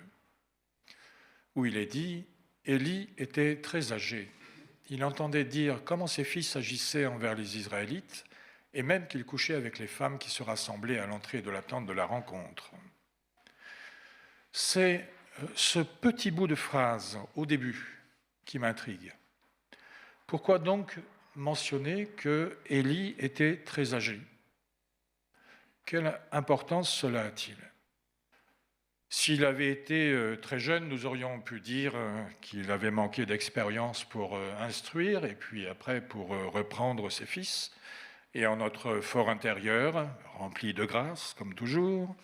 où il est dit « Élie était très âgé. Il entendait dire comment ses fils agissaient envers les Israélites, et même qu'il couchait avec les femmes qui se rassemblaient à l'entrée de la tente de la rencontre. » C'est ce petit bout de phrase au début qui m'intrigue. Pourquoi donc mentionner que Élie était très âgé? Quelle importance cela a-t-il? S'il avait été très jeune, nous aurions pu dire qu'il avait manqué d'expérience pour instruire et puis après pour reprendre ses fils. Et en notre fort intérieur, rempli de grâce, comme toujours,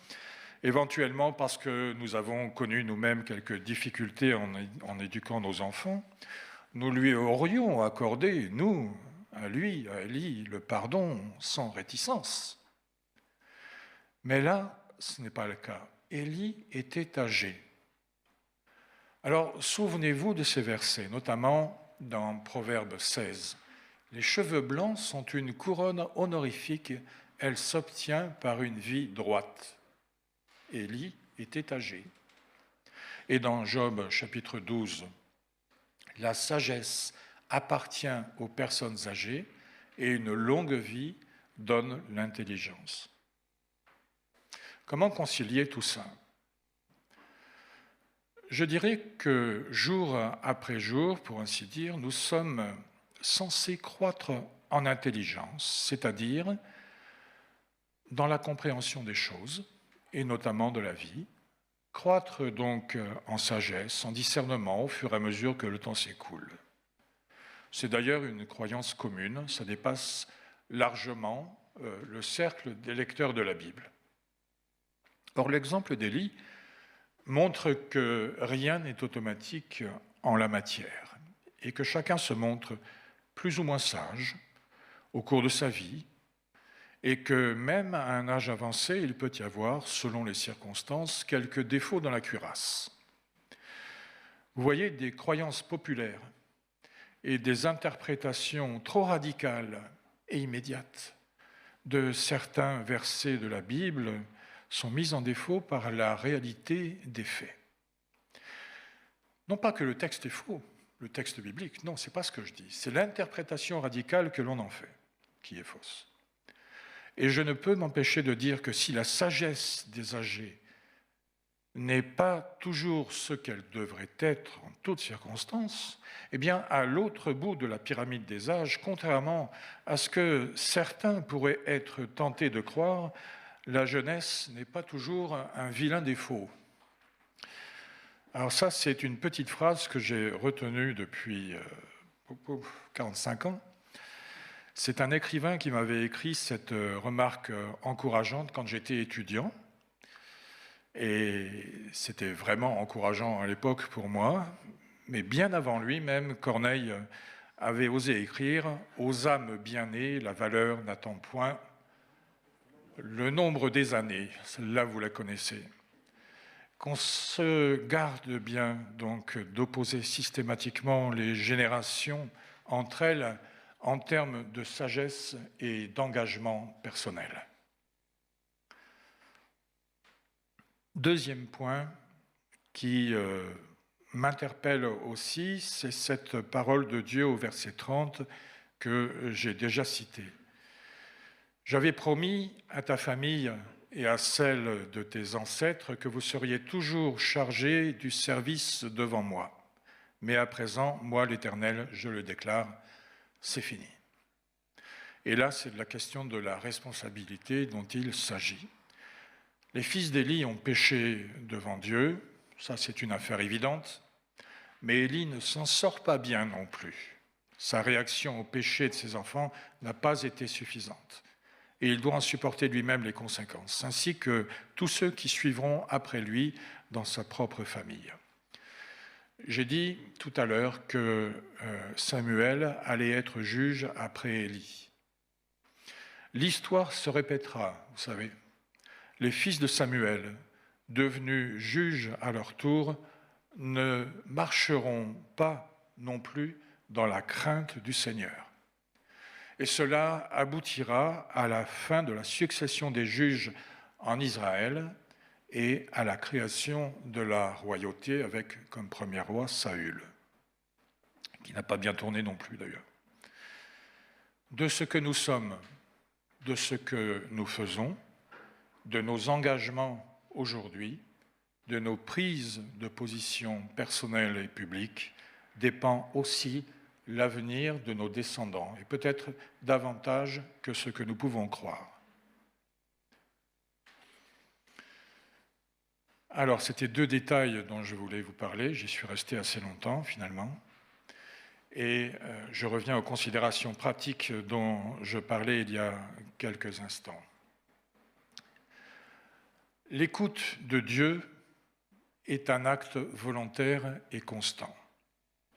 éventuellement parce que nous avons connu nous-mêmes quelques difficultés en éduquant nos enfants, nous lui aurions accordé, nous, à lui, à Élie, le pardon sans réticence. Mais là, ce n'est pas le cas. Élie était âgé. Alors, souvenez-vous de ces versets, notamment dans Proverbe 16. Les cheveux blancs sont une couronne honorifique, elle s'obtient par une vie droite. Élie était âgé. Et dans Job chapitre 12, la sagesse appartient aux personnes âgées et une longue vie donne l'intelligence. Comment concilier tout ça? Je dirais que jour après jour, pour ainsi dire, nous sommes censés croître en intelligence, c'est-à-dire dans la compréhension des choses, et notamment de la vie, croître donc en sagesse, en discernement au fur et à mesure que le temps s'écoule. C'est d'ailleurs une croyance commune, ça dépasse largement le cercle des lecteurs de la Bible. Or, l'exemple d'Élie montre que rien n'est automatique en la matière et que chacun se montre plus ou moins sage au cours de sa vie et que même à un âge avancé, il peut y avoir, selon les circonstances, quelques défauts dans la cuirasse. Vous voyez, des croyances populaires et des interprétations trop radicales et immédiates de certains versets de la Bible sont mises en défaut par la réalité des faits. Non pas que le texte est faux, le texte biblique, non, c'est pas ce que je dis, c'est l'interprétation radicale que l'on en fait qui est fausse. Et je ne peux m'empêcher de dire que si la sagesse des âgés n'est pas toujours ce qu'elle devrait être en toutes circonstances, eh bien, à l'autre bout de la pyramide des âges, contrairement à ce que certains pourraient être tentés de croire, la jeunesse n'est pas toujours un vilain défaut. Alors ça, c'est une petite phrase que j'ai retenue depuis 45 ans. C'est un écrivain qui m'avait écrit cette remarque encourageante quand j'étais étudiant. Et c'était vraiment encourageant à l'époque pour moi. Mais bien avant lui, même, Corneille avait osé écrire « Aux âmes bien nées, la valeur n'attend point le nombre des années ». Celle-là, vous la connaissez. Qu'on se garde bien donc d'opposer systématiquement les générations entre elles en termes de sagesse et d'engagement personnel. Deuxième point qui m'interpelle aussi, c'est cette parole de Dieu au verset 30 que j'ai déjà citée. « J'avais promis à ta famille et à celle de tes ancêtres que vous seriez toujours chargés du service devant moi. Mais à présent, moi l'Éternel, je le déclare, c'est fini. » Et là, c'est de la question de la responsabilité dont il s'agit. Les fils d'Élie ont péché devant Dieu, ça c'est une affaire évidente, mais Élie ne s'en sort pas bien non plus. Sa réaction au péché de ses enfants n'a pas été suffisante. Et il doit en supporter lui-même les conséquences, ainsi que tous ceux qui suivront après lui dans sa propre famille. J'ai dit tout à l'heure que Samuel allait être juge après Élie. L'histoire se répétera, vous savez. Les fils de Samuel, devenus juges à leur tour, ne marcheront pas non plus dans la crainte du Seigneur. Et cela aboutira à la fin de la succession des juges en Israël et à la création de la royauté avec comme premier roi Saül, qui n'a pas bien tourné non plus d'ailleurs. De ce que nous sommes, de ce que nous faisons, de nos engagements aujourd'hui, de nos prises de position personnelles et publiques, dépend aussi l'avenir de nos descendants, et peut-être davantage que ce que nous pouvons croire. Alors, c'était deux détails dont je voulais vous parler, j'y suis resté assez longtemps finalement, et je reviens aux considérations pratiques dont je parlais il y a quelques instants. L'écoute de Dieu est un acte volontaire et constant.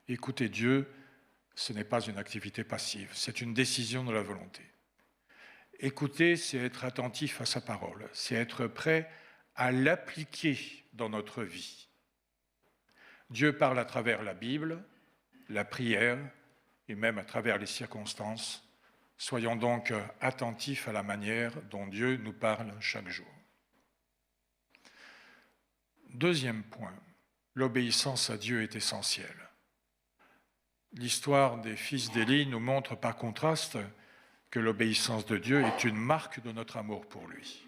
Écouter Dieu, ce n'est pas une activité passive, c'est une décision de la volonté. Écouter, c'est être attentif à sa parole, c'est être prêt à l'appliquer dans notre vie. Dieu parle à travers la Bible, la prière et même à travers les circonstances. Soyons donc attentifs à la manière dont Dieu nous parle chaque jour. Deuxième point, l'obéissance à Dieu est essentielle. L'histoire des fils d'Élie nous montre par contraste que l'obéissance de Dieu est une marque de notre amour pour lui.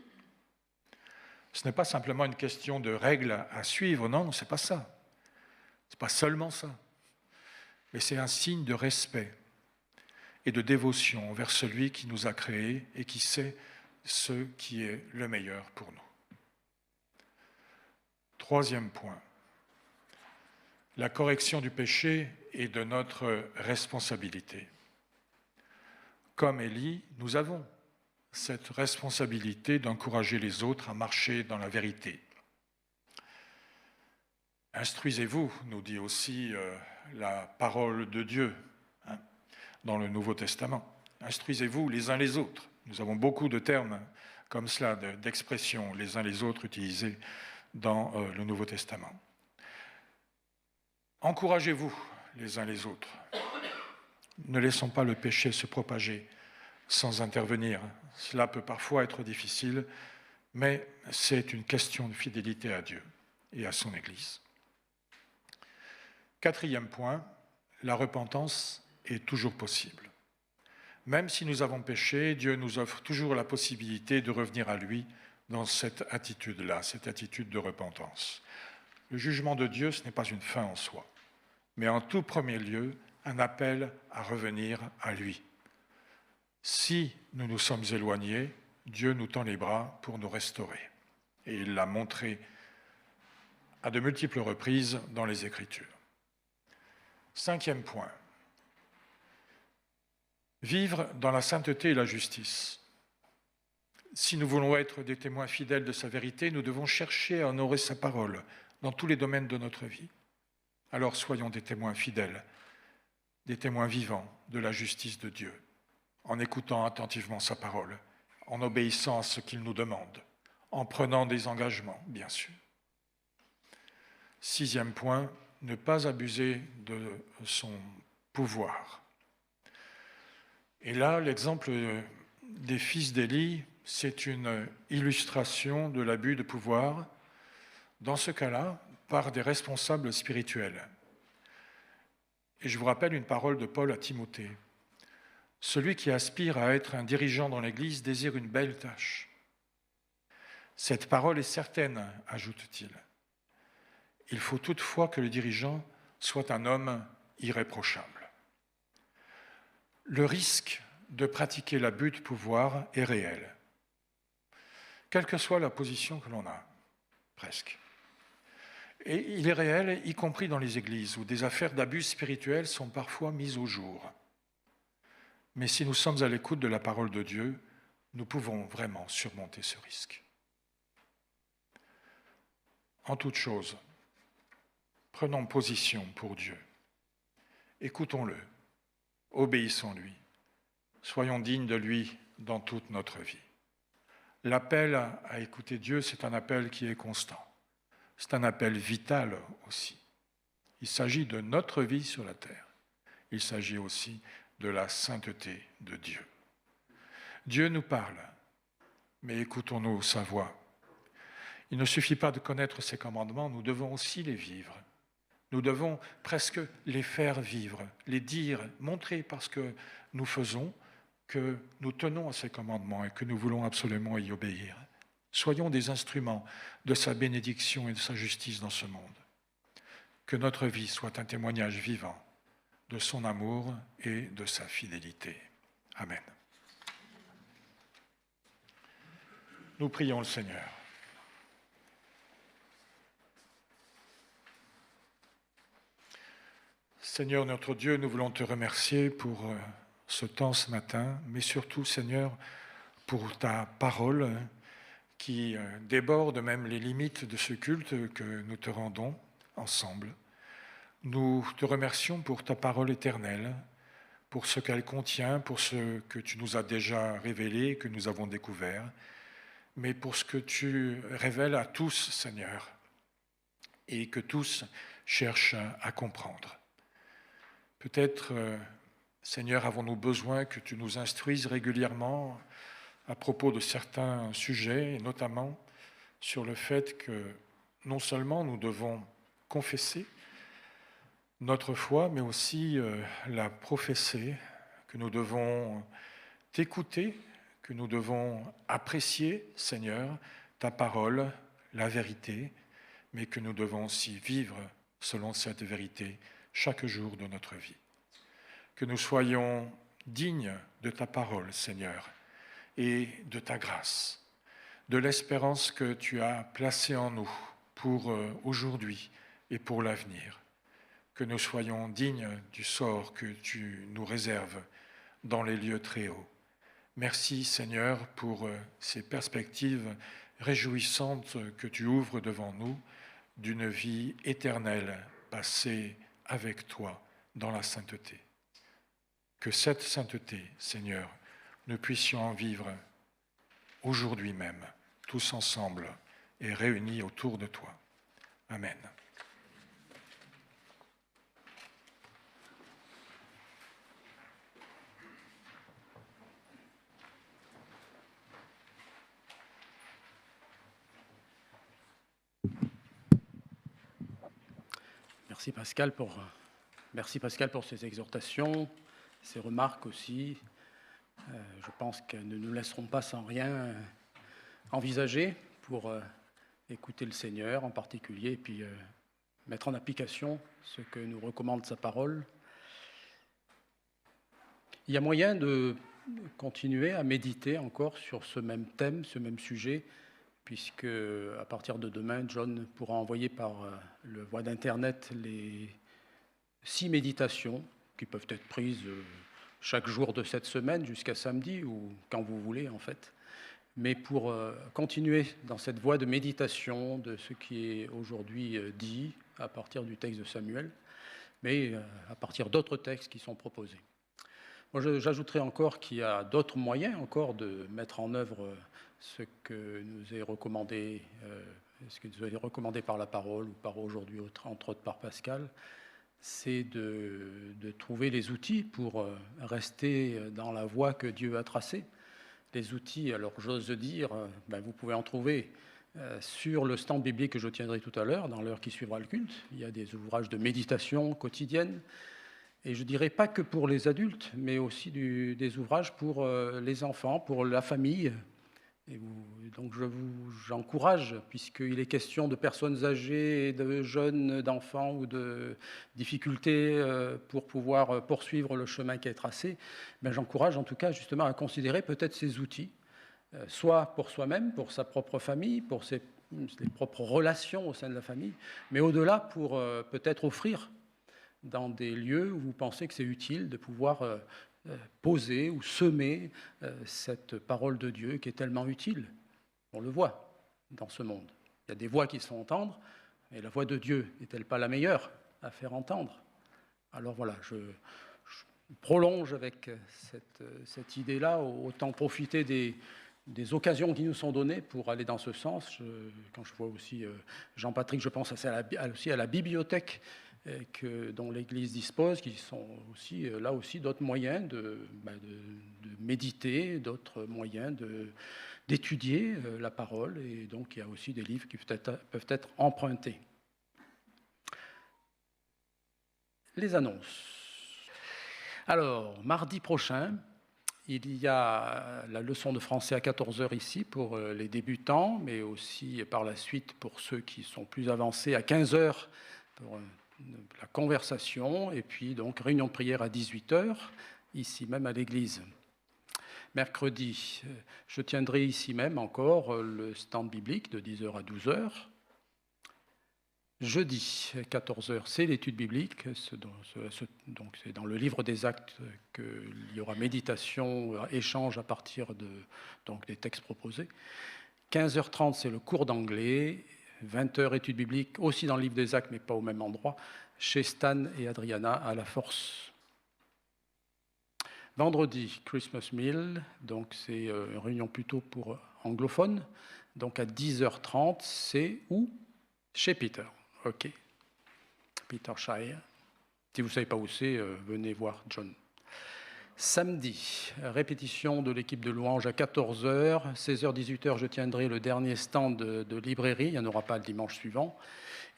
Ce n'est pas simplement une question de règles à suivre, non, ce n'est pas ça. Ce n'est pas seulement ça. Mais c'est un signe de respect et de dévotion envers celui qui nous a créés et qui sait ce qui est le meilleur pour nous. Troisième point, la correction du péché est de notre responsabilité. Comme Élie, nous avons cette responsabilité d'encourager les autres à marcher dans la vérité. Instruisez-vous, nous dit aussi la parole de Dieu dans le Nouveau Testament. Instruisez-vous les uns les autres. Nous avons beaucoup de termes comme cela, d'expressions les uns les autres utilisés dans le Nouveau Testament. Encouragez-vous les uns les autres. Ne laissons pas le péché se propager sans intervenir. Cela peut parfois être difficile, mais c'est une question de fidélité à Dieu et à son Église. Quatrième point, la repentance est toujours possible. Même si nous avons péché, Dieu nous offre toujours la possibilité de revenir à lui dans cette attitude-là, cette attitude de repentance. Le jugement de Dieu, ce n'est pas une fin en soi, mais en tout premier lieu, un appel à revenir à lui. Si nous nous sommes éloignés, Dieu nous tend les bras pour nous restaurer. Et il l'a montré à de multiples reprises dans les Écritures. Cinquième point, vivre dans la sainteté et la justice. Si nous voulons être des témoins fidèles de sa vérité, nous devons chercher à honorer sa parole dans tous les domaines de notre vie. Alors soyons des témoins fidèles, des témoins vivants de la justice de Dieu, en écoutant attentivement sa parole, en obéissant à ce qu'il nous demande, en prenant des engagements, bien sûr. Sixième point, ne pas abuser de son pouvoir. Et là, l'exemple des fils d'Élie, c'est une illustration de l'abus de pouvoir, dans ce cas-là, par des responsables spirituels. Et je vous rappelle une parole de Paul à Timothée. Celui qui aspire à être un dirigeant dans l'Église désire une belle tâche. Cette parole est certaine, ajoute-t-il. Il faut toutefois que le dirigeant soit un homme irréprochable. Le risque de pratiquer l'abus de pouvoir est réel, quelle que soit la position que l'on a, presque. Et il est réel, y compris dans les églises, où des affaires d'abus spirituels sont parfois mises au jour. Mais si nous sommes à l'écoute de la parole de Dieu, nous pouvons vraiment surmonter ce risque. En toute chose, prenons position pour Dieu. Écoutons-le, obéissons-lui, soyons dignes de lui dans toute notre vie. L'appel à écouter Dieu, c'est un appel qui est constant. C'est un appel vital aussi. Il s'agit de notre vie sur la terre. Il s'agit aussi de la sainteté de Dieu. Dieu nous parle, mais écoutons-nous sa voix. Il ne suffit pas de connaître ses commandements, nous devons aussi les vivre. Nous devons presque les faire vivre, les dire, montrer par ce que nous faisons que nous tenons à ses commandements et que nous voulons absolument y obéir. Soyons des instruments de sa bénédiction et de sa justice dans ce monde. Que notre vie soit un témoignage vivant de son amour et de sa fidélité. Amen. Nous prions le Seigneur. Seigneur notre Dieu, nous voulons te remercier pour ce temps ce matin, mais surtout, Seigneur, pour ta parole qui déborde même les limites de ce culte que nous te rendons ensemble. Nous te remercions pour ta parole éternelle, pour ce qu'elle contient, pour ce que tu nous as déjà révélé, que nous avons découvert, mais pour ce que tu révèles à tous, Seigneur, et que tous cherche à comprendre. Peut-être, Seigneur, avons-nous besoin que tu nous instruises régulièrement à propos de certains sujets, et notamment sur le fait que non seulement nous devons confesser notre foi, mais aussi la professer, que nous devons t'écouter, que nous devons apprécier, Seigneur, ta parole, la vérité, mais que nous devons aussi vivre selon cette vérité chaque jour de notre vie. Que nous soyons dignes de ta parole, Seigneur, et de ta grâce, de l'espérance que tu as placée en nous pour aujourd'hui et pour l'avenir. Que nous soyons dignes du sort que tu nous réserves dans les lieux très hauts. Merci, Seigneur, pour ces perspectives réjouissantes que tu ouvres devant nous d'une vie éternelle passée avec toi dans la sainteté. Que cette sainteté, Seigneur, nous puissions en vivre aujourd'hui même, tous ensemble et réunis autour de toi. Amen. Merci Pascal pour ces exhortations, ces remarques aussi. Je pense qu'elles ne nous laisseront pas sans rien envisager pour écouter le Seigneur en particulier et puis mettre en application ce que nous recommande sa parole. Il y a moyen de continuer à méditer encore sur ce même thème, ce même sujet, puisque à partir de demain, John pourra envoyer par le voie d'Internet les 6 méditations qui peuvent être prises chaque jour de cette semaine jusqu'à samedi ou quand vous voulez en fait. Mais pour continuer dans cette voie de méditation de ce qui est aujourd'hui dit à partir du texte de Samuel, mais à partir d'autres textes qui sont proposés. Moi, j'ajouterais encore qu'il y a d'autres moyens encore de mettre en œuvre ce que nous est recommandé, par la parole ou par aujourd'hui, entre autres par Pascal, c'est de trouver les outils pour rester dans la voie que Dieu a tracée. Les outils, alors j'ose dire, vous pouvez en trouver sur le stand biblique que je tiendrai tout à l'heure, dans l'heure qui suivra le culte. Il y a des ouvrages de méditation quotidienne. Et je dirais pas que pour les adultes, mais aussi des ouvrages pour les enfants, pour la famille. Et donc j'encourage, puisqu'il est question de personnes âgées, de jeunes, d'enfants ou de difficultés pour pouvoir poursuivre le chemin qui est tracé, j'encourage en tout cas justement à considérer peut-être ces outils, soit pour soi-même, pour sa propre famille, pour ses propres relations au sein de la famille, mais au-delà pour peut-être offrir dans des lieux où vous pensez que c'est utile de pouvoir poser ou semer cette parole de Dieu qui est tellement utile. On le voit dans ce monde. Il y a des voix qui se font entendre, mais la voix de Dieu n'est-elle pas la meilleure à faire entendre? Alors voilà, je prolonge avec cette idée-là, autant profiter des occasions qui nous sont données pour aller dans ce sens. Quand je vois aussi Jean-Patrick, je pense aussi à la bibliothèque dont l'Église dispose, qui sont aussi, là aussi, d'autres moyens de méditer, d'autres moyens d'étudier la parole, et donc il y a aussi des livres qui peuvent être empruntés. Les annonces. Alors, mardi prochain, il y a la leçon de français à 14h ici pour les débutants, mais aussi par la suite pour ceux qui sont plus avancés à 15h pour la conversation, et puis donc réunion de prière à 18h, ici même à l'église. Mercredi, je tiendrai ici même encore le stand biblique de 10h à 12h. Jeudi, 14h, c'est l'étude biblique, donc c'est dans le livre des Actes qu'il y aura méditation, échange à partir des textes proposés. 15h30, c'est le cours d'anglais. 20h, études bibliques, aussi dans le livre des Actes, mais pas au même endroit, chez Stan et Adriana à La Force. Vendredi, Christmas Meal, donc c'est une réunion plutôt pour anglophones. Donc à 10h30, c'est où? Chez Peter. OK. Petershire. Si vous ne savez pas où c'est, venez voir John. Samedi, répétition de l'équipe de louange à 14h. 16h, 18h, je tiendrai le dernier stand de librairie. Il n'y en aura pas le dimanche suivant.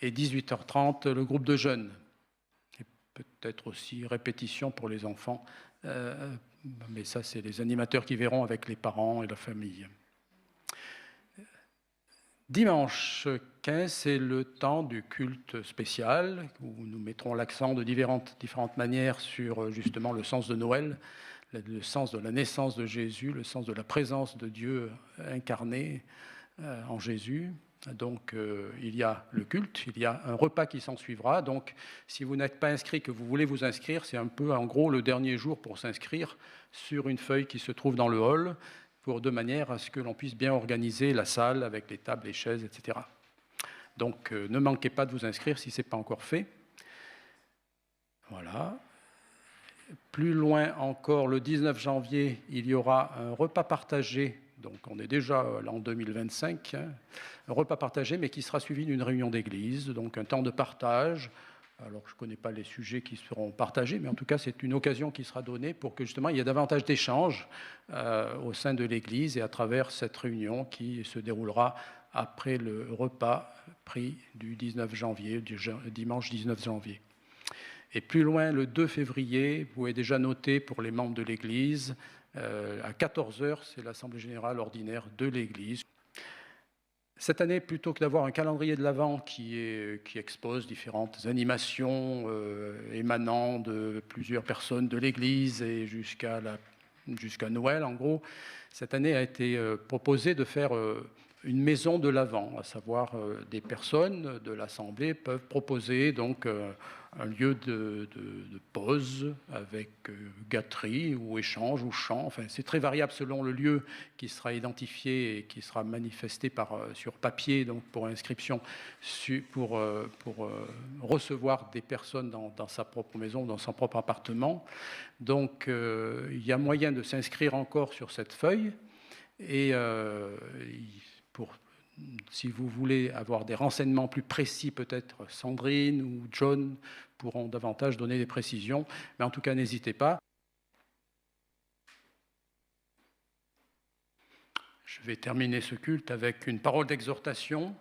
Et 18h30, le groupe de jeunes. Et peut-être aussi répétition pour les enfants. Mais ça, c'est les animateurs qui verront avec les parents et la famille. Dimanche 15, c'est le temps du culte spécial, où nous mettrons l'accent de différentes manières sur justement le sens de Noël, le sens de la naissance de Jésus, le sens de la présence de Dieu incarné en Jésus. Donc il y a le culte, il y a un repas qui s'en suivra. Donc si vous n'êtes pas inscrit, que vous voulez vous inscrire, c'est un peu en gros le dernier jour pour s'inscrire sur une feuille qui se trouve dans le hall, de manière à ce que l'on puisse bien organiser la salle avec les tables, les chaises, etc. Donc ne manquez pas de vous inscrire si ce n'est pas encore fait. Voilà. Plus loin encore, le 19 janvier, il y aura un repas partagé. Donc on est déjà en 2025, hein, un repas partagé, mais qui sera suivi d'une réunion d'église, donc un temps de partage. Alors je ne connais pas les sujets qui seront partagés, mais en tout cas c'est une occasion qui sera donnée pour que justement il y ait davantage d'échanges au sein de l'église et à travers cette réunion qui se déroulera après le repas pris du 19 janvier, du dimanche 19 janvier. Et plus loin, le 2 février, vous pouvez déjà noter pour les membres de l'église, à 14h, c'est l'Assemblée générale ordinaire de l'Église. Cette année, plutôt que d'avoir un calendrier de l'Avent qui expose différentes animations émanant de plusieurs personnes de l'Église et jusqu'à Noël, en gros, cette année a été proposé de faire une maison de l'Avent, à savoir des personnes de l'Assemblée peuvent proposer donc un lieu de pause avec gâterie ou échange ou chant. Enfin, c'est très variable selon le lieu qui sera identifié et qui sera manifesté sur papier, donc pour inscription, pour recevoir des personnes dans sa propre maison, dans son propre appartement. Donc, il y a moyen de s'inscrire encore sur cette feuille et si vous voulez avoir des renseignements plus précis, peut-être Sandrine ou John pourront davantage donner des précisions. Mais en tout cas, n'hésitez pas. Je vais terminer ce culte avec une parole d'exhortation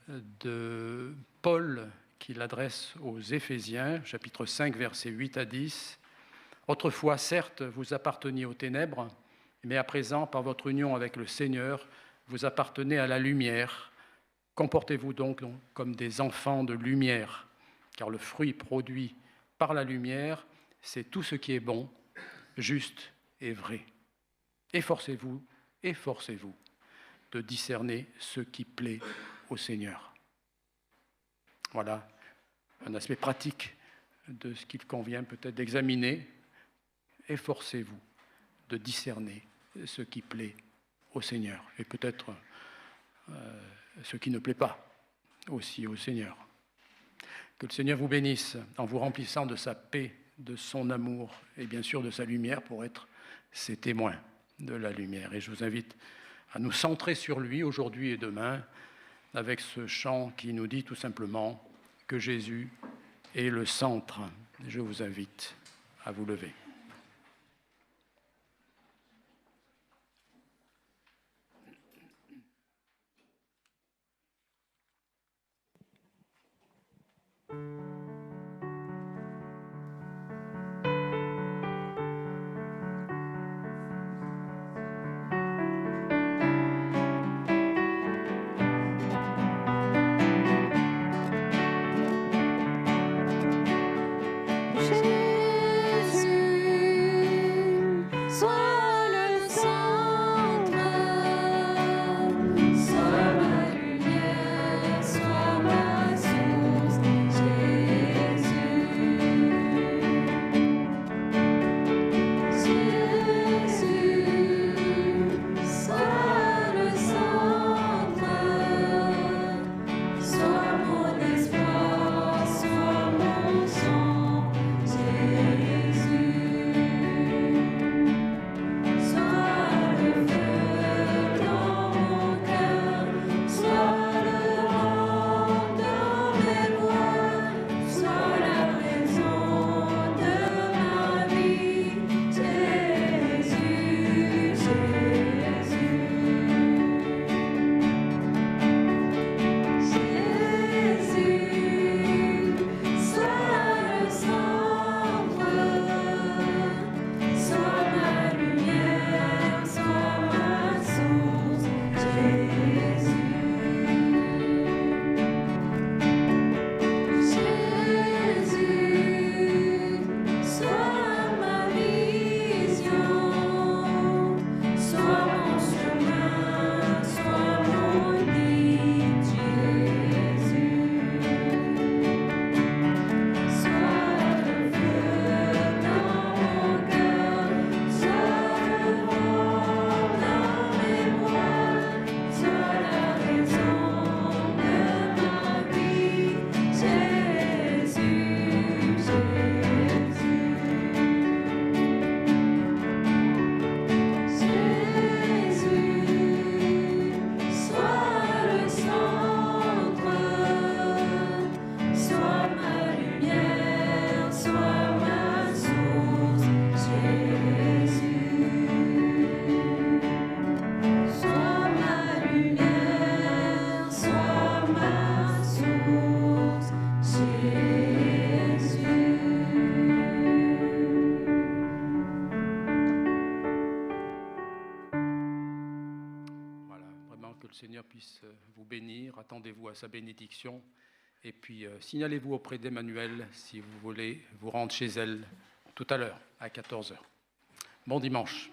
de Paul qui l'adresse aux Éphésiens, chapitre 5, versets 8 à 10. « Autrefois, certes, vous apparteniez aux ténèbres, mais à présent, par votre union avec le Seigneur, vous appartenez à la lumière. Comportez-vous donc comme des enfants de lumière, car le fruit produit par la lumière, c'est tout ce qui est bon, juste et vrai. Efforcez-vous de discerner ce qui plaît au Seigneur. » Voilà un aspect pratique de ce qu'il convient peut-être d'examiner. Efforcez-vous de discerner ce qui plaît au Seigneur, et peut-être ce qui ne plaît pas aussi au Seigneur. Que le Seigneur vous bénisse en vous remplissant de sa paix, de son amour et bien sûr de sa lumière pour être ses témoins de la lumière. Et je vous invite à nous centrer sur lui aujourd'hui et demain avec ce chant qui nous dit tout simplement que Jésus est le centre. Je vous invite à vous lever. Jésus. Seigneur puisse vous bénir. Attendez-vous à sa bénédiction. Et puis, signalez-vous auprès d'Emmanuel si vous voulez vous rendre chez elle tout à l'heure, à 14h. Bon dimanche.